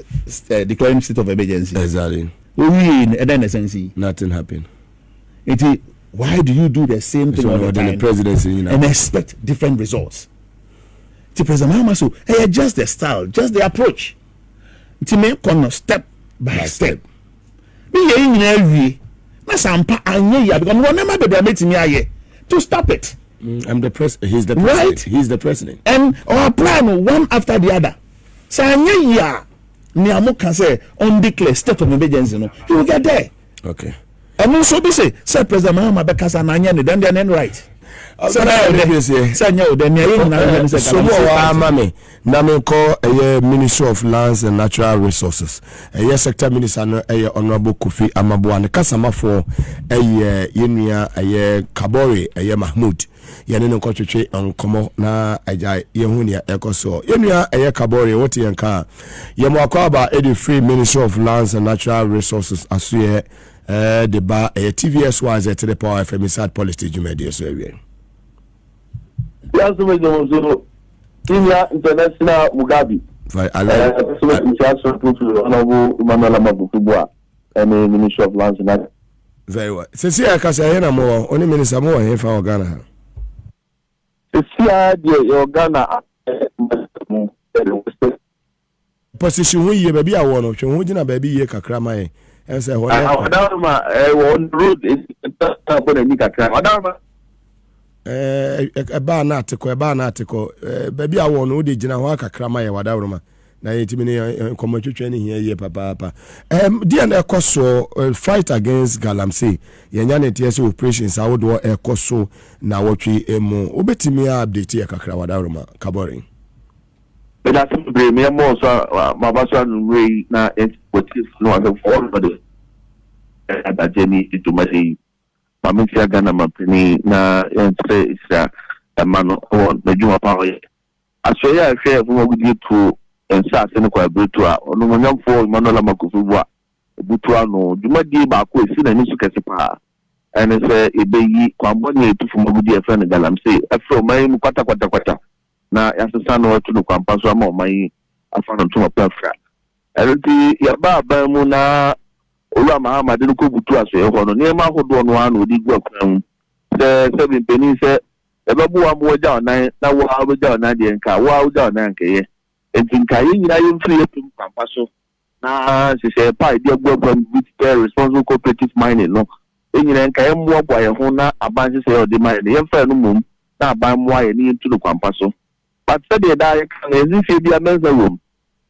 declaring state of emergency. Exactly. We in and then essentially nothing happened. Why do you do the same thing all the time the presidency, and expect different results? To President Maase, just the style, just the approach. To make step by step. Me na sampa anye ya because one never be meeting me to stop it. I'm the he's the president. Right? He's the president. And our plan one after the other. So anye ya ni amo can say undeclared state of emergency no. You will get there. Okay. And also be say President Mahama Bekasa Nanya then they are right. So now call Ministry of Lands and Natural Resources. A sector minister no Honorable Kofi Amabuane Kasama for a Yenia a Kabore a Mahmoud. Yanino Kotriche on Komo na Ajai Yehunia Ecoso. Yenia a Kabore what yanka Yamakwaba Eddie Free Ministry of Lands and Natural Resources as we the bar a TVS was at the power FM inside policy media so area. Yes, International Mugabe. Ministry of Lands and very well. Since I can say more, only Minister more here for Ghana. Your Ghana position we baby I want to who didn't baby ye kakrama and say what on road is a bar article baby I want to did you kakrama wadauruma na yetimi commentary training here papa dear Koso fight against Galamsey yenya TS operations I would a Koso na wotwi emu obetimi update ya kakra wadauruma kabori. But that's the me more so my basha way na motive no as for body at that journey to my mamisia Ghana mapini na say is a man on the Juma power as so yeah share from good to and sa se kwa brutua ono nyamfo Emmanuel Makufubua butua no Juma di ba ko esi na ni su kese pa ene se ebeyi kwamboni etufu magudi e friend Galamsey e fro mai mu kwata na yasesa no to no kwampa so ama omai afano to mapafra elti ya baba mu na olu Mahama de ko butu aso e ho no ne ma hodo no anu odi gu akran se bimpeni se e babu wa mo ja onan na wo ha bo ja onan de nka wo ja onan nke ye enti nka ye nyina ye mfiri ye pum kwampa so na se pa ide gbogbom with responsible cooperative mining no enyina nka ye mo abo ye ho na abanse se odi mining ye mfa no mum na aban mo aye ni ntu no kwampa so. But said the diet can easy be a men's room.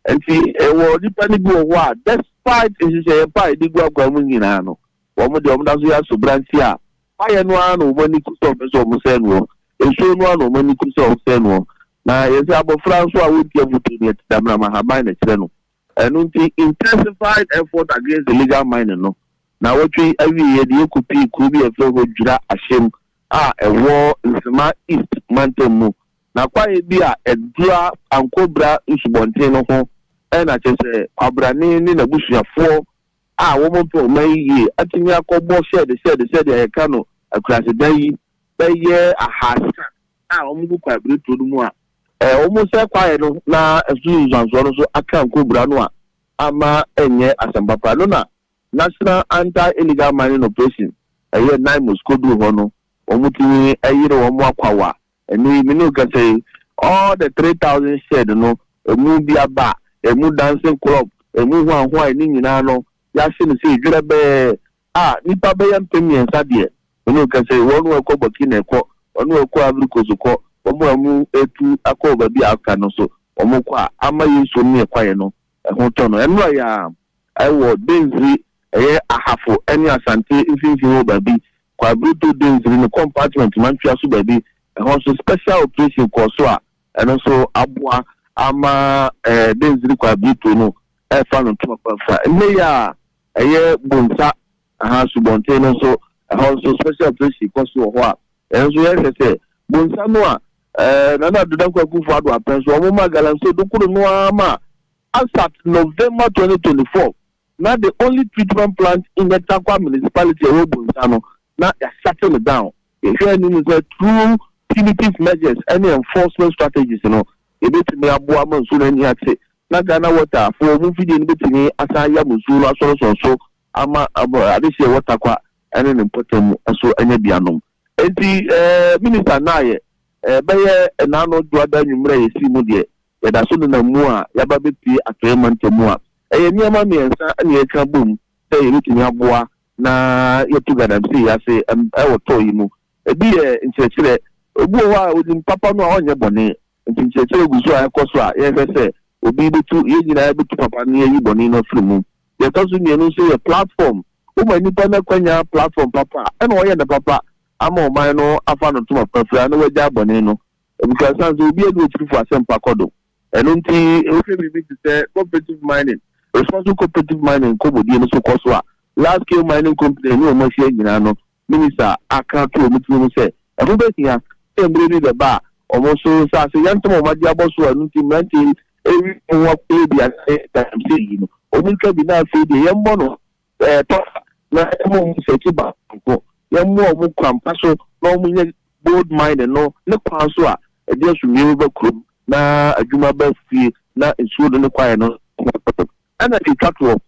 And see, a word depending on what, despite is a pie, the go going in ano. One of the Omdasia Subrancia. I am one or many customers of Musenwo, and soon one or many customers of Senwo. Now, yes, Abu Francois would give to me at Damama Habine Channel. And intensified effort against the legal miner. No. Now, what we every year the Okupi could be a fellow Jura Ashim. A war in Sama East Mountain. Na kwa ebia edua ankobra nsubonten no ho ɛna kyerɛ sɛ kwabrane ne n'abusuafoɔ a wɔn mpɛ ɔman yie atumi akɔbɔ hyɛde ayɛka no akurasedan yi bɛyɛ ahasa a wɔn gu kwabrɛtuo no mu a wɔn sɛ kwaeɛ no na ɛso nsuansoɔ no so aka nkɔbura no a ama ɛnyɛ asɛmpapa no na national anti-illegal mining operation ɛyɛ 9 Moscow do hɔ no wɔn tumi ɛyere wɔn akwawa ɛni mi ne ka sɛ all the 3,000 shed no emu bi aba emu dancing club emu ho ɛni nyinaa no yɛahyɛ no sɛ edwere bɛɛ a nipa bɛyɛ mpɛmiɛnsa deɛ mi ne ka sɛ wɔn ɛkɔ Burkina ɛkɔ wɔn ɛkɔ Ivory Coast kɔ wɔn ɛmu etu akɔ baabi aka no so wɔn kɔ a ama yɛ nsuo ne ɛkwaeɛ no ɛho tɔ no ɛno ayɛ ɛwɔ denziri ɛyɛ ahafo ɛne asante mfimfini wɔ baabi kwabrɛtuo denziri no compartment mantwa so baabi ɛhɔ so special operation kɔ so a ɛno nso aboa ama denziri kwabrɛtuo no ɛfa no ntɔmapɛfa ɛnɛ yɛ a ɛyɛ bonsa subɔnten no nso ɛhɔ nso special operation kɔ so wɔ hɔ a ɛno nso yɛhwɛ sɛ bonsa no a nana dodanko akufo ado apɛn so ɔmo ma Galamsey dokoro no ama as at November 2024 now the only treatment plant in the Takwa municipality of Bonsa now they shutting it down. If you are through punitive measures, any enforcement strategies, a bit me abu monsoon and yatse. Na Ghana water for moving in between Asaya Musula so ama addition water kwa and an important so any bianum. And the minister naye beye enano duada numre simudie. That's on the mua yababi atreman temua. Niama miensa ne yɛka bom sɛ yɛbɛtumi aboa na yɛtu Galamsey ase ɛwɔ tɔ yi mu ebi yɛ nkyerɛkyerɛ obi wɔ hɔ a onim papa no a ɔnyɛ bɔne nti nkyerɛkyerɛ gu so a ɛkɔ so a yɛhwɛ sɛ obi bɛtu yɛn nyinaa bɛtu papa no yɛyi bɔne no afiri mu yɛtɔ so mmienu nso yɛ platform woma nnipa no akwanya platform papa ɛna ɔyɛ ne papa ama ɔman no afa no ntoma pafra na wagya bɔne no because sanso obi adi okyirifo asɛmpa kɔ do ɛno nti ɛwɔhwɛ biribi te sɛ cooperative mining responsible cooperative mining kobodi no so koswa large scale mining company no mo hye nyina no minister aka to omutumi say e be tia e mbre the bar omo so sa se yantom o magi aboso anu ti manti ewi wo pe bia Galamsey yi no ominka bi na fe de yembo no to na mo se ti ba ko yemmo mo kwampa so na mo nye gold mine no ne kwan so a e de so mi ba krom na adwuma ba fie na ensuo do ne kwae no and at the capital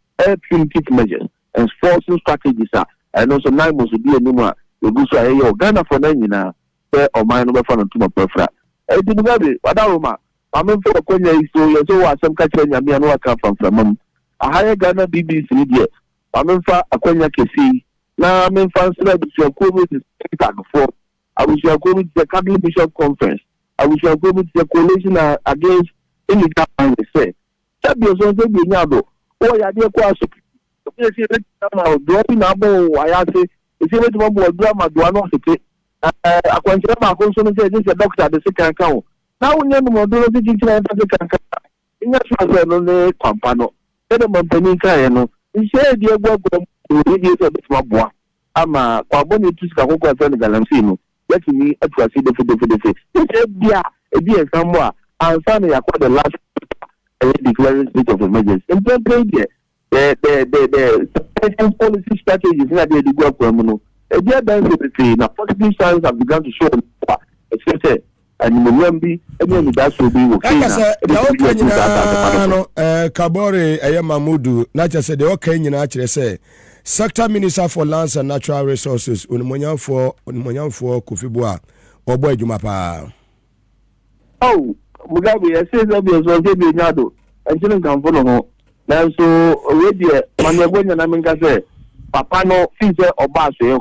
punitive measures and enforcing strategies and also 9 months be anymore we go so ayo Ghana for nan nyina say o man no be fa no tuma prefra e di Mugabe wadaroma mamen for konya iso ye so asem ka kire nyame no aka famfamam a higher Ghana BBC die mamen fa akonya kesi na men fa nsra bi so ko with the for I wish you go with the Catholic Bishop Conference I wish you go with the coalition against illegal mining say Sabi so se bi nyado o ya de kwa so e se be na do bi na bo ayase e se be to bo do ma do ano sete akwankyere ma ko so no se doctor de se kan kan o na wonya no mo do no se jinjina ta se kan kan inya so no ne kwampa no e de mo mpani kan no nse de egwagwa o de se be to boa ama kwa bo ne tu sika kokko afa ne Galamsey no yatimi atuase de se bia e bi ensambo a ansa na yakwa the last declaring state of emergency. In the policy strategies in the go up, a dear density, now positive signs have begun to show, especially and Mugabe, and that will be okay. Kabore Ayamamudu, not just said the okay, you naturally say, Sector Minister for Lands and Natural Resources, Unmonyan for Kufibua, or Boy Jumapa. Oh, Mugabe, I say that was already Nado, and children can follow. Now, so already, Managonia Naminga say, Papa no feature or Basso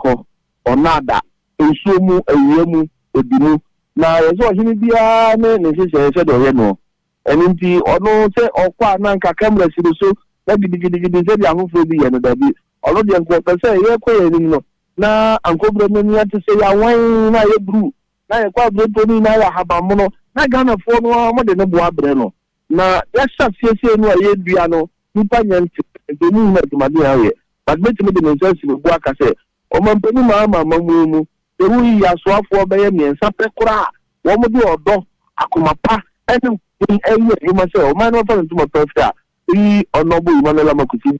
or Nada, Usumu, a Yemu, Odimu. Now, as well, he be a man, and she said, or and in or no say, or qua Nanka camera, so that the beginning said, I'm for the end of the bit. Already, I'm say, you're quite now, Uncle Bremania to say, I want a brew. Now, quite good to me now, I have a mono. Na Ghana for no more than a boa breno. Na yasha CC no ye biano, nipa nyanti, the new met Madia, but make me the necessity of Waka say, O Mampeni Mama Mamu, the Hui Yaswa for Bayami and Sapekura, one would do or dog, Akumapa, and you must say, O man of to my perfect. we honorable Emmanuel Makufi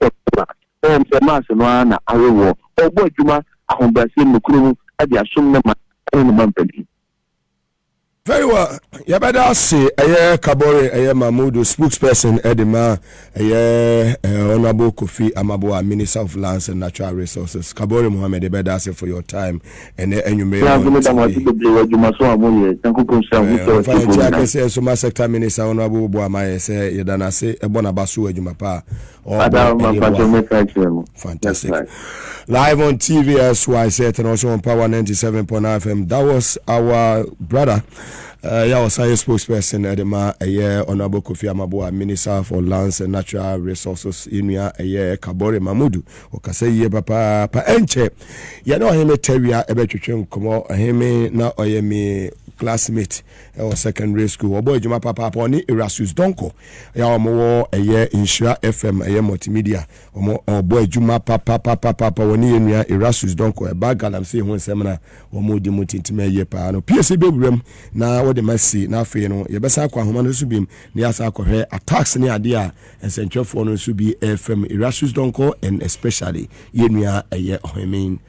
Maase no na arewo ogbo adwuma ahobrase mukuru e de asom na ma mampani. Very well. You better say Kabore Mahmoud, spokesperson Edema Honorable Kofi Amaboa, Minister of Lands and Natural Resources. Kabore Mohammed, you better say for your time and you may Suma Sector Minister Honorable Boamaye say Yedana say Ebona Basu Ejumapa. Fantastic. Live on TV as I said, and also on Power 97.9 FM. That was our brother. Was a spokesperson Edema Honorable Kofi Amaboa, Minister for Lands and Natural Resources Inuya Kabore Mahmoud okase ye papa pa enche ya no him teria ebetwetwe komo him na oyemi classmate or secondary school obo ejuma papa oni Erasmus Donko ya omo Insura FM multimedia obo ejuma papa oni enua Erasmus Donko e ba Galamsey ho semna omo di mutintime ye pa no PSC bebrem na the mercy na fe no ye besa kwa homa no subim na yasa akohwe attacks ni ade a ensentrefo no subi FM Erasmus Donko and especially yenua ohemin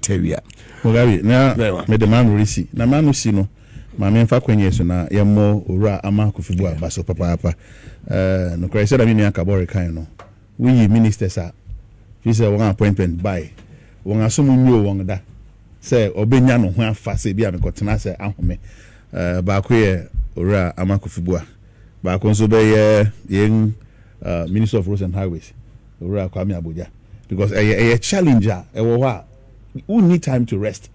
teria Mugabe na me the man risi na man si no ma me mfa kwenye so na ye mo owura ama kofibu abaso papa no krai say da me ni Kabore kan no we ministers a fi say one appointment by won asomu nyo won da say obenya no ho afa say bia me kotena say ahome ba ko ye owura ama kofibu ba ko so be ye Minister of Roads and Highways owura Kwame Abuja because a challenger e wo ha we need time to rest.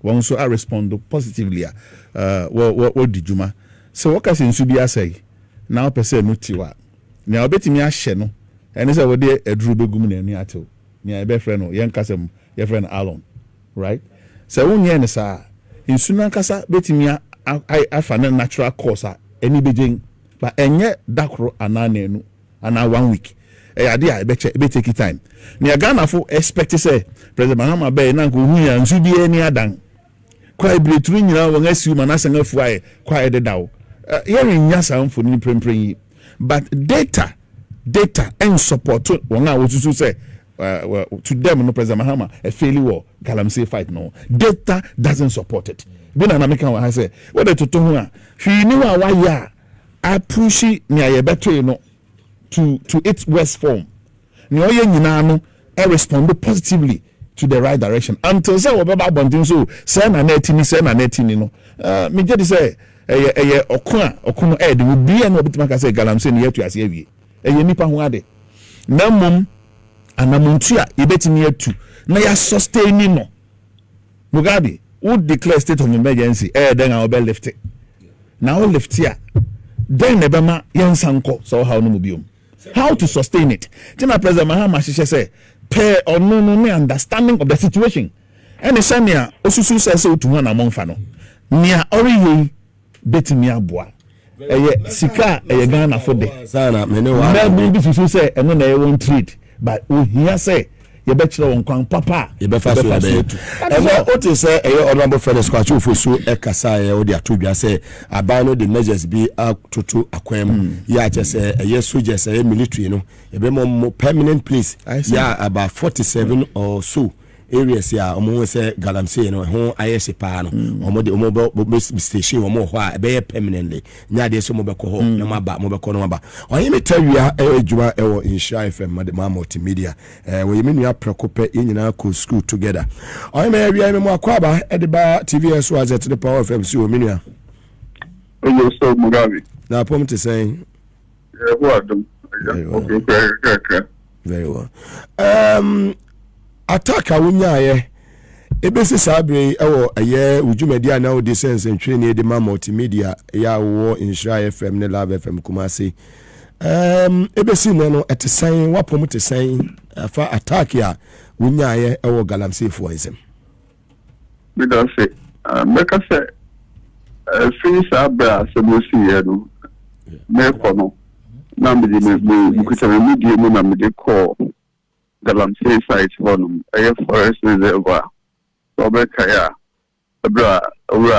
One so I respond positively. What did you ma? So what can you be say? Now per se no tiwa. Now bet me a sheno. And it's a day a drew begum near to near a best friend or young cousin, your friend Alon. Right? So one year sa in Sunankasa bet me I find a natural course any beijing, but and yet dakro ananu and 1 week. I bet take it time. Near Ghana for expect say President Mahama Bay Nanko Huya and Zubi any adan. Quite between you when SU Manasanga Fly, quiet the dow. Hearing Yasa for new print, but data and support to one hour to say to them no President Mahama a failure Galamsey fight no. Data doesn't support it. Been an American I say, what to Tonga? She knew why ya I push it near a better you know. To its worst form. No no respond positively to the right direction. Until say obaba bontin so say na netini no. Me just say okun ed will be an obitima say Galamsey near to as ewie. Nipa ho ade. Na mom anamuntu a ebetimi atu na ya sustain no. Mugabe would declare state of emergency then I will be lift it. Now lift here. Then nebema yansanko so how no biom. How to sustain it? Tina President Mahama say pay or no understanding of the situation. And the same osusu says so to one among fano. Nia ori beti mi aboa. Sika Ghana for de. Sana me no one. Be susu say and no na won treat. But here say you bet you on kwan papa. You be fast to. And what is say honorable friend Squachu Fosu Ekasa e odi atodwa say abano the measures be to akwam. Ya just say soldiers say military no. E be more permanent place. Yeah about 47 or so. Areas ya omo say Galamsey no ho ayese pa no omo de omo station omo ho a be permanently nya de so mo be ko ho no maba mo be ko no maba oyin me tawia adwuma ewo Insura FM ma multimedia we yemi nua prekope nyina ko school together oyin me awia me mo akwaba e de ba TVS was at the Power FM so me nua you so Mugabe na pom to say Boadu okay very well attack awunyaye ebesi sabre ewo aye ujumedi ana odi sense ntwe de ma multimedia ya wo Insura FM ne Love FM Kumasi ebesi no etesan wapom tesan afa attack ya wunyaye ewo Galamsey for isem me don say make say finish abra semosi yedo me kono na me kuta media mo na me de call Galamsey site honum forest reservoir so be kaya abra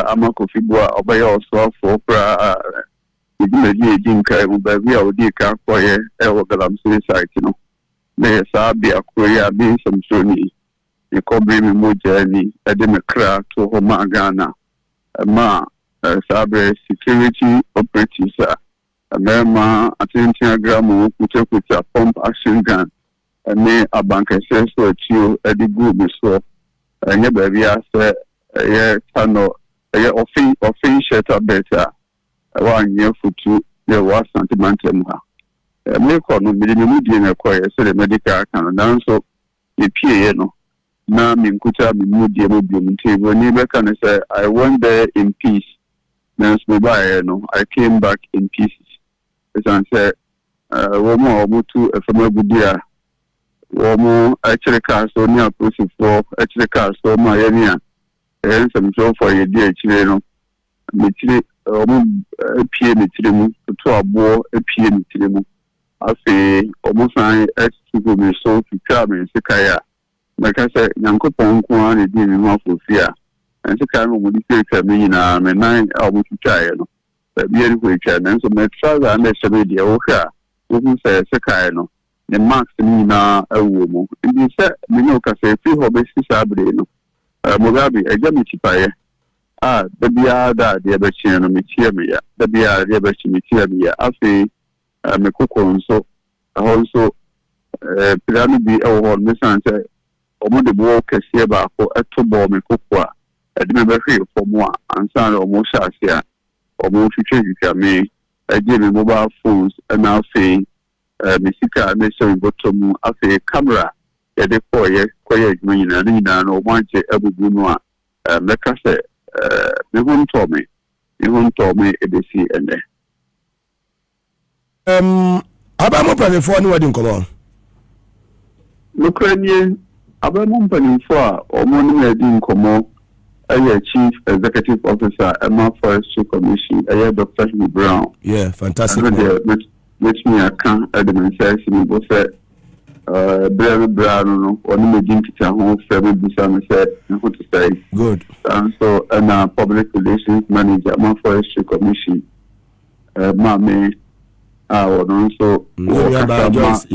ama kofi bua obaya also for Idimedi Dinka, Mubabe Odika, Koye, Galamsey site, May Sabi Akoya being some Sony, the Kobe Mujani, Edemekra to Homagana, Sabre security operatives, Mema, Attention Gramu, Kuta pump action gun, and may a bank access to you at the group so, and your baby has a tunnel, a offense shelter better. 1 year for 2 there was sentimental. Make on the medium acquire so the medical can dance so the PA now Minkuta Mudium table neighbor can say I went there in peace. Then I came back in pieces. As I said, one more to a family budia. One more actually cast on your pussy for actually cast on my area. And some job for your dear children. Pie mitirimu to abo pie mitirimu afi omusan execute me so twitwa me sekaya na ka se Nyankopon ko an di me ho afofia en sekaya mo di sekaya me nyina me nan obo twitwa ye no bi eri ko twitwa na so me travel na se me dia wo ka wo se sekaya no ne max ni na awu mo ndi se me no ka se fi ho be sisa abre no Mugabe eja mi chipaye the Biada, the Abachin, Michia, the Bia, the Abachin, Michia, Afi, Mekoko, also, Pirani or Miss Santa, or the walk a Sieba for a tobo Mekokwa, a member for more, and son or Mosha, or Moshi me, I give me mobile phones, and now say, Missika, and they show bottom, Afi, camera, a decoy, quiet, Mina, or one Abu Bunua, Mekase. Me won't tell me ABC and Abamo planning for any wedding come on. Ukrainian Abamo planning for or morning wedding come on. A chief executive officer, Emma Forestry Commission, a Dr. Brown. Yeah, fantastic. Which me I can't element says in both Brown on the Jinka home, 7 December said, what to say. Good. And so, and public relations manager, my Forestry Commission, Mammy, also, yeah, Joyce,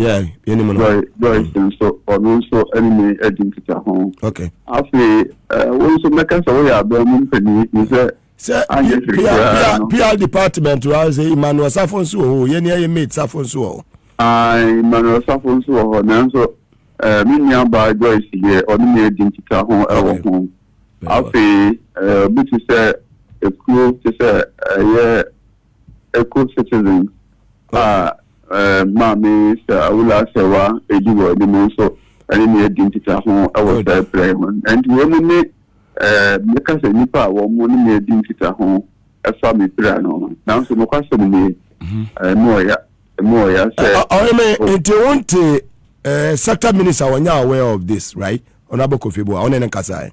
so, also, enemy Jinka home. Okay. After, also, make us away, Birmingham, Sir, PR department, I say, Emmanuel Safonso, Yenia made Safonso. Manuel Safonso or Nanso, Minya by Joyce here, or the identity home, our home. I'll say, but to say, a cool to say, a cool citizen. Mammy, I will ask her, a duo, the Monso, and in the identity home, I was there playing. And women make us a nipa, or money identity home, a family piano. Now, so no question me, more, yes. Sector minister when you are aware of this, right? Honorable Kofibo, on any Kasai.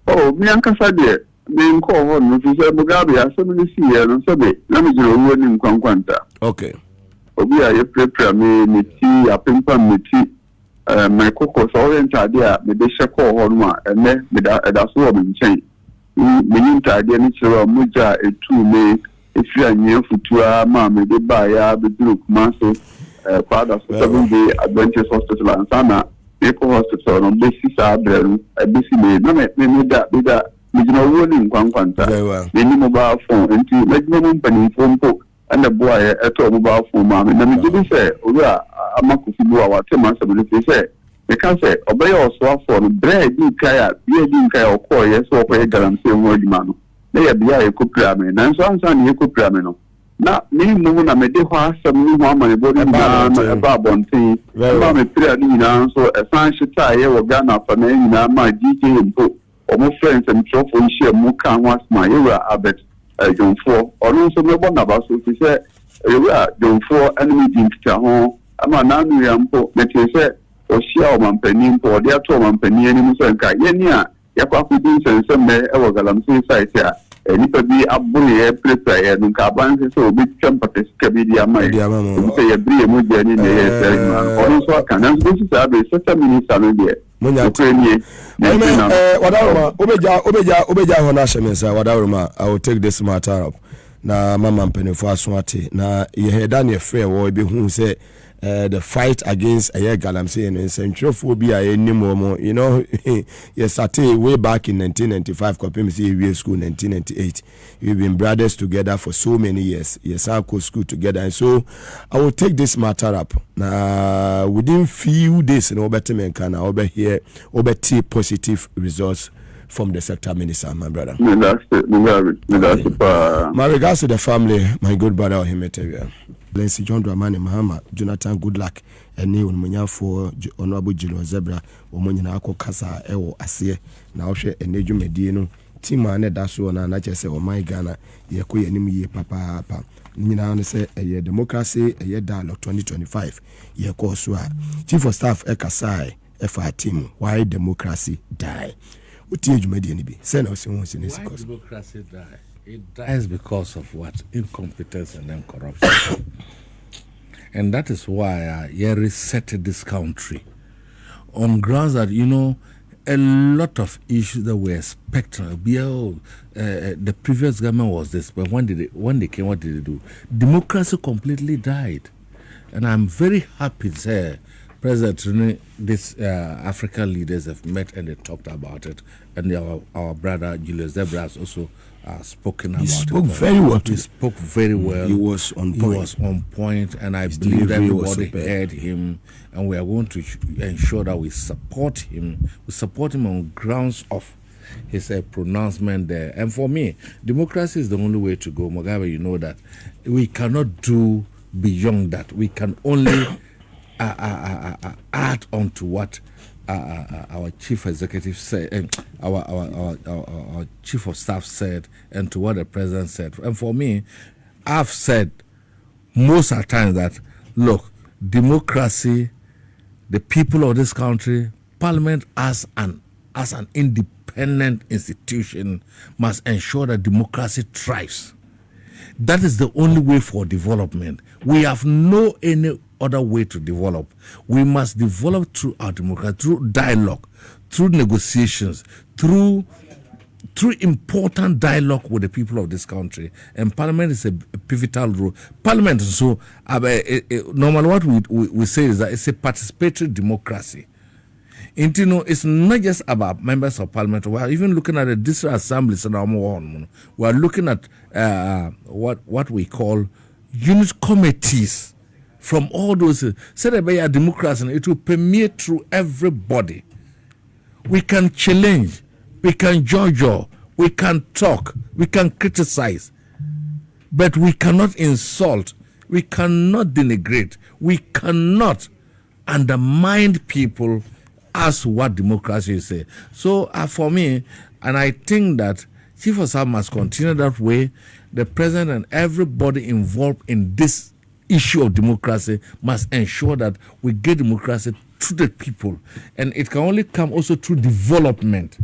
Oh, me and Kasadi, being called on, which is a Mugabe, I suddenly see here on Sunday. Let me do a word in Quanquanta. Okay. Obi, I prepare me tea, a pimpan, me tea, my cocoa, orient idea, me de shako horma, and then that's what I'm saying. Me idea, Mr. Muja, a 2 May. If you are near Futua, Mammy, the buyer, the Duke Maase, father, 7 day Adventist Hospital and Sana, Eco Hospital on basis of a busy maid. No, that with that, we do not rule in Quanquanta. The mobile phone, and to make no company phone book, and the boy at all mobile phone, Mammy. And then we say, oh, I'm not going to do our 10 months of the say. They can say, obey or swap for the bread, you kaya, be a dinka or coy, yes, or a Galamsey word man. They be a cupram, and so I'm a cupram. Now, me, no, I made some new woman, a babon thing. I'm a prayer, so a fancy tie or Ghana for me, my DK and book, or my friends and trophy share Muka was my era, Abbott, John 4, or also no one about so to say, John 4 enemy dinka home. I'm a non-reampo, that you said, or share one penny for their 2 penny anymore. Yenia. Yakwaku and some may ever Galamsey site here. And if be a bully, prepare and Caban, so big trumpet Cabidia might say a brie in the also I can this is a such a minister. Obeja Honasha, whatever, I will take this matter up. na mama mpanimfo aso ate na ye Daniel Frey wo be hu say the fight against Galamsey and Centrophobia anymore. You know, yes, I tell you, way back in 1995, Kopim school 1998. We've been brothers together for so many years. Yes, I go school together, and so I will take this matter up. Now, within few days, no better man can over here, over positive results from the sector minister, my brother. My regards to the family, my good brother, Himeteria. Blessed John Dramani Mahama, Jonathan Goodluck, and Neil Munya for Honorable Julius Zebra, Omonina Kasa, Ewo Asie, Naoshe, and Neju Medino, Timane Dasu, and Nache, or my Ghana, Yaku enemy, Papa, Nina say a year democracy, a year dialogue 2025, Yako Swa, Chief of Staff Ekasai, FI team, why democracy die? What age Median be? Send us in this cause. Democracy die? It dies because of what? Incompetence and then corruption. And that is why I reset this country on grounds that, you know, a lot of issues that were expected. The previous government was this, but when they came, what did they do? Democracy completely died. And I'm very happy to say President, these African leaders have met and they talked about it. And our brother Julius Zebra has also spoken about it. He spoke very well. He spoke very well. He was on point. He was on point, and I believe everybody heard him. And we are going to ensure that we support him. We support him on grounds of his pronouncement there. And for me, democracy is the only way to go. Mugabe, you know that. We cannot do beyond that. We can only add on to what our chief executive said, our chief of staff said, and to what the president said. And for me, I've said most of the time that, look, democracy, the people of this country, Parliament as an independent institution must ensure that democracy thrives. That is the only way for development. We have no any other way to develop. We must develop through our democracy, through dialogue, through negotiations, through important dialogue with the people of this country. And Parliament is a pivotal role. Parliament, so normally what we say is that it's a participatory democracy. And you know, it's not just about members of Parliament. We are even looking at the district assemblies and we are looking at what we call unit committees from all those. Say that by a democracy, it will permeate through everybody. We can challenge, we can judge, we can talk, we can criticize, but we cannot insult, we cannot denigrate, we cannot undermine people as what democracy is. So for me, and I think that Chief of Staff must continue that way. The president and everybody involved in this issue of democracy must ensure that we get democracy to the people, and it can only come also through development.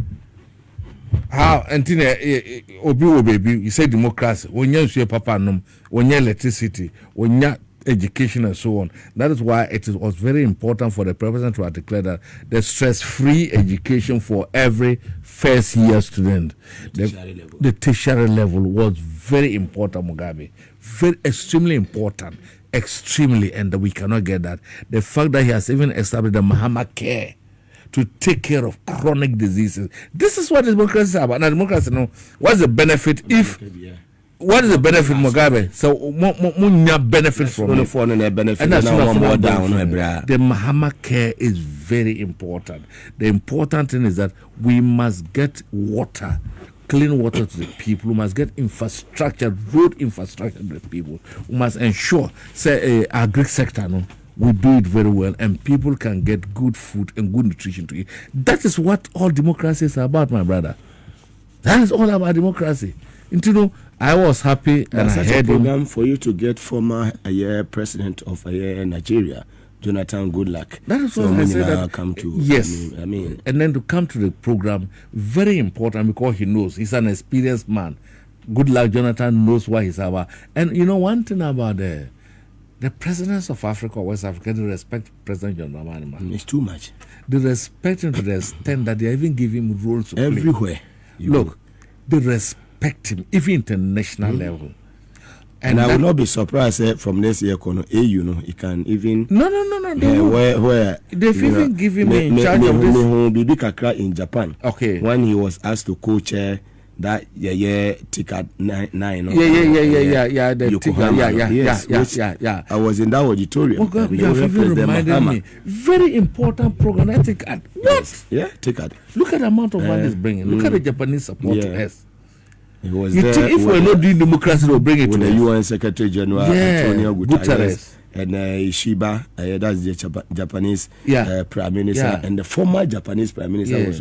How until baby, you say democracy, when you papa num, when you electricity, when you education and so on. That is why it was very important for the president to declare that the stress-free education for every first-year student, the tertiary level was very important, Mugabe. Very extremely important, extremely, and we cannot get that. The fact that he has even established the Mahama Care to take care of chronic diseases. This is what democracy is about. Now, democracy, what's the benefit if... What is the benefit, Mugabe? So, more benefit from it. And that's more down. The Mahama Care is very important. The important thing is that we must get water, clean water to the people. We must get infrastructure, road infrastructure to the people. We must ensure, say, our Greek sector, we do it very well, and people can get good food and good nutrition to eat. That is what all democracy is about, my brother. That is all about democracy. And you know, I was happy and I had a program for you to get former president of Nigeria, Jonathan Goodluck. That is what I said. That, come to, yes, I mean, and then to come to the program, very important because he knows he's an experienced man. Goodluck Jonathan knows what he's about. And you know one thing about the presidents of Africa or West Africa, they respect President John Dramani Mahama. It's too much. They respect him to the extent that they even give him roles to everywhere. Look, they respect him, even international level. And I will not be surprised from next year, you know, you can even. No. Where they've even given me in charge of this. Bibi Kakra in Japan. Okay. When he was asked to co-chair that ticket 9. Yeah. The ticket, yeah. I was in that auditorium. Oh God, you have even reminded me. Very important program. That ticket. What? Yeah, ticket. Look at the amount of money it's bringing. Look at the Japanese support to us. You think if we're not doing democracy, they'll bring it to the us. UN Secretary General Antonio Guterres and Ishiba, that's the Japanese Prime Minister, and the former Japanese Prime Minister was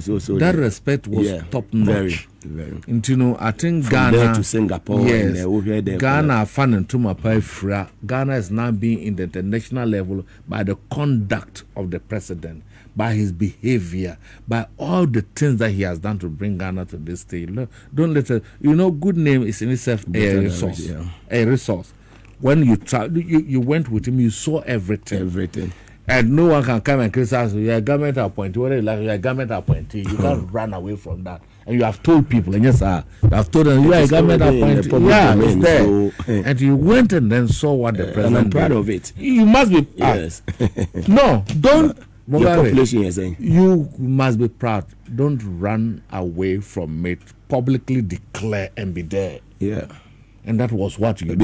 also that respect was top notch. Very. And you know, I think from Ghana there to Singapore, Ghana fan and Tumapa Ghana is now being in the international level by the conduct of the president, by his behavior, by all the things that he has done to bring Ghana to this stage. Don't let it, good name is in itself a resource. A resource. When you went with him, you saw everything. And no one can come and criticize you. You're a government appointee. Whether you like, you're a government appointee. You can't run away from that. And you have told people, and yes, sir, you have told them you are a government appointee. Yeah, it's there. So, and you went and then saw what the president and I'm proud did. of it. You must be. Yes. No, don't. Your population, you're saying. You must be proud. Don't run away from it. Publicly declare and be there. Yeah. And that was what you did.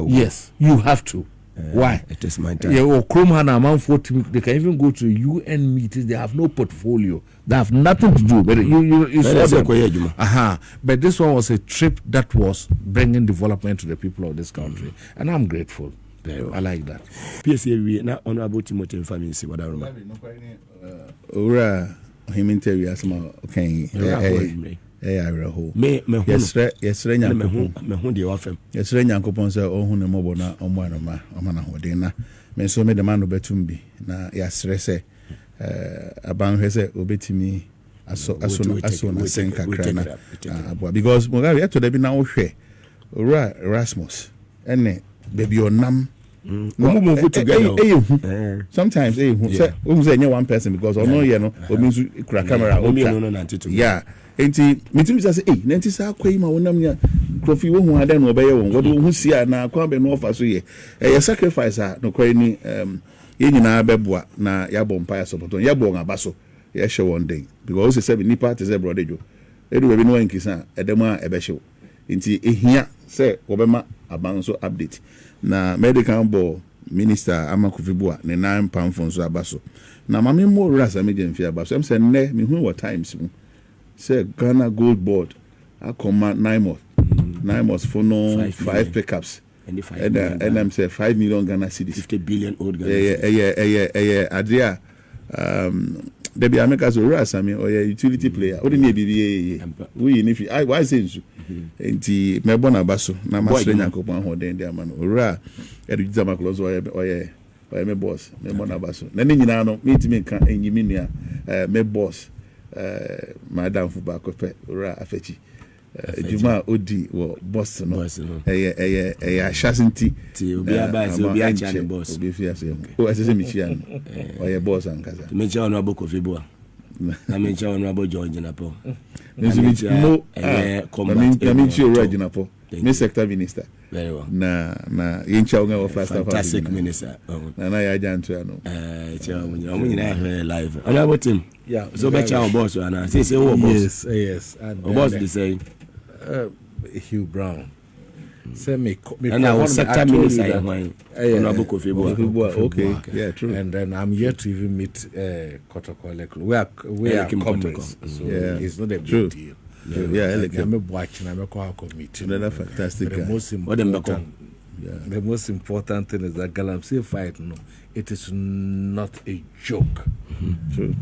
Yes, you have to. Why? It is my time. They can even go to UN meetings. They have no portfolio. They have nothing to do. But you saw them. But this one was a trip that was bringing development to the people of this country. And I'm grateful. I like that. PSA, now Honorable Timothy family, see what I remember. Yesre nyankopon se ohu ne mobo na omanoma omana hodena me so me de man obetumbi na yasre se abanhwe se obetimi aso na senka krana abua because Mugabe to de bi na wo hwe ora Erasmus ene baby onam move together. Sometimes say one person because ono ye no obi kura camera yeah. Enti mitimi say nanti sa kwai ma wonam nya krofi wo hu adan no obeye won wo hu sia na kwa be no ofa so ye sacrifice no kwai ni ye nyina beboa na ya bompa ya sopoto ya bo ngaba so ye hye one day because we say nipa te say brother jo edu we no wankisa edem a ebe hye enti ehia say obema aban so update na medical board minister Amakufibua ne nan pamfon so abaso na mame mo rasa me gemfi abaso em say ne me hu what times mu say Ghana Gold Board I command 9 months for no 5 pickups and I'm say 5 million Ghana cedis 50 billion old Ghana Adria there be America's rasa me or utility player what need be we if I why say so enti me bona baso na masre nyakopon ho den dia man ora eduza maklozo oye me boss me bona baso na ni nyina no me timi nka enyimi nua me boss madam fu ba ko pe ora afechi juma odi wo boss no ashasinti ti obi aba se obi acha ne boss obi fi ase o ase mi chia no oye boss ankaza me cha ono aboko fibo na me cha ono abo George na po no community already na po me sector minister very well na yencha unga wa first fantastic minister na ya jantu ya no cha omunyina live ana botim yeah so be cha boss ana say wo boss yes and boss dey say Hugh Brown say me and I was sector minister when Honorable Kofi okay yeah true and then I'm yet to even meet Kotoko we are comrades so it's not a big deal. I'm watching. I'm a committee. Another fantastic. The most important thing is that Galamsey fight. No, it is not a joke. True.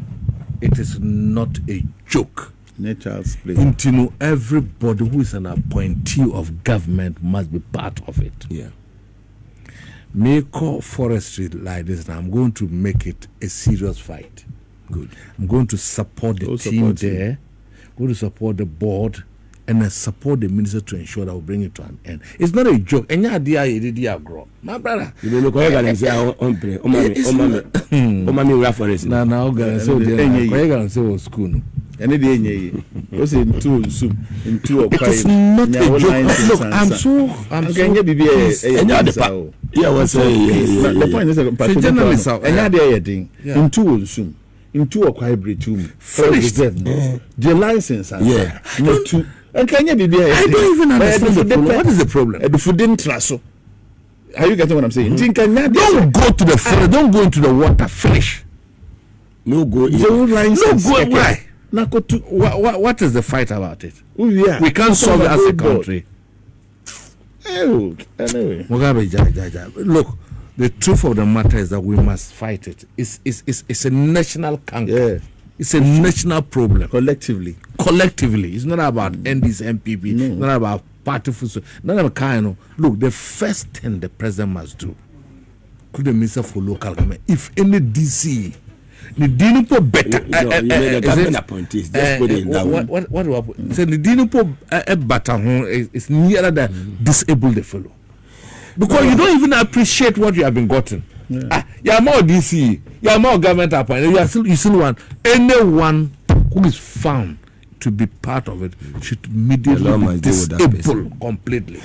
It is not a joke. Child's play. Until everybody who is an appointee of government must be part of it. Yeah. Make forestry like this. Now I'm going to make it a serious fight. Good. I'm going to support the team there. Going to support the board and I support the minister to ensure that we bring it to an end. It's not a joke. Any idea you did grow, my brother. You look over and say, "Oh, mommy, we are for this." Now, guys, so they are going to say, "Oh, school." Any day, What's into It is not a joke. Look, I'm so. Yeah, what's the point is that journalist into Zoom. Into a quiet tomb. The license. Yeah. And can you be I don't even understand the problem. What is the problem? If you didn't trust so. Are you getting what I'm saying? Don't go to the forest. Don't go into the water. Finish. No go. No go. Why? What is the fight about it? We can't solve it as a country. Anyway. Mugabe, look, the truth of the matter is that we must fight it. It's a national canker. Yeah. It's a national problem. Collectively. It's not about ND's MPP. No. It's not about party food. Not about kind of. Look, the first thing the president must do, could the minister for local government, if any DC, the Dinipo better. The government appointees. Just put it in that one. What do I put? So the Dinipo better is nearer than disable the fellow. Because you don't even appreciate what you have been gotten. You are more DC, you are more government appointed. You still want anyone who is found to be part of it should immediately be disabled completely.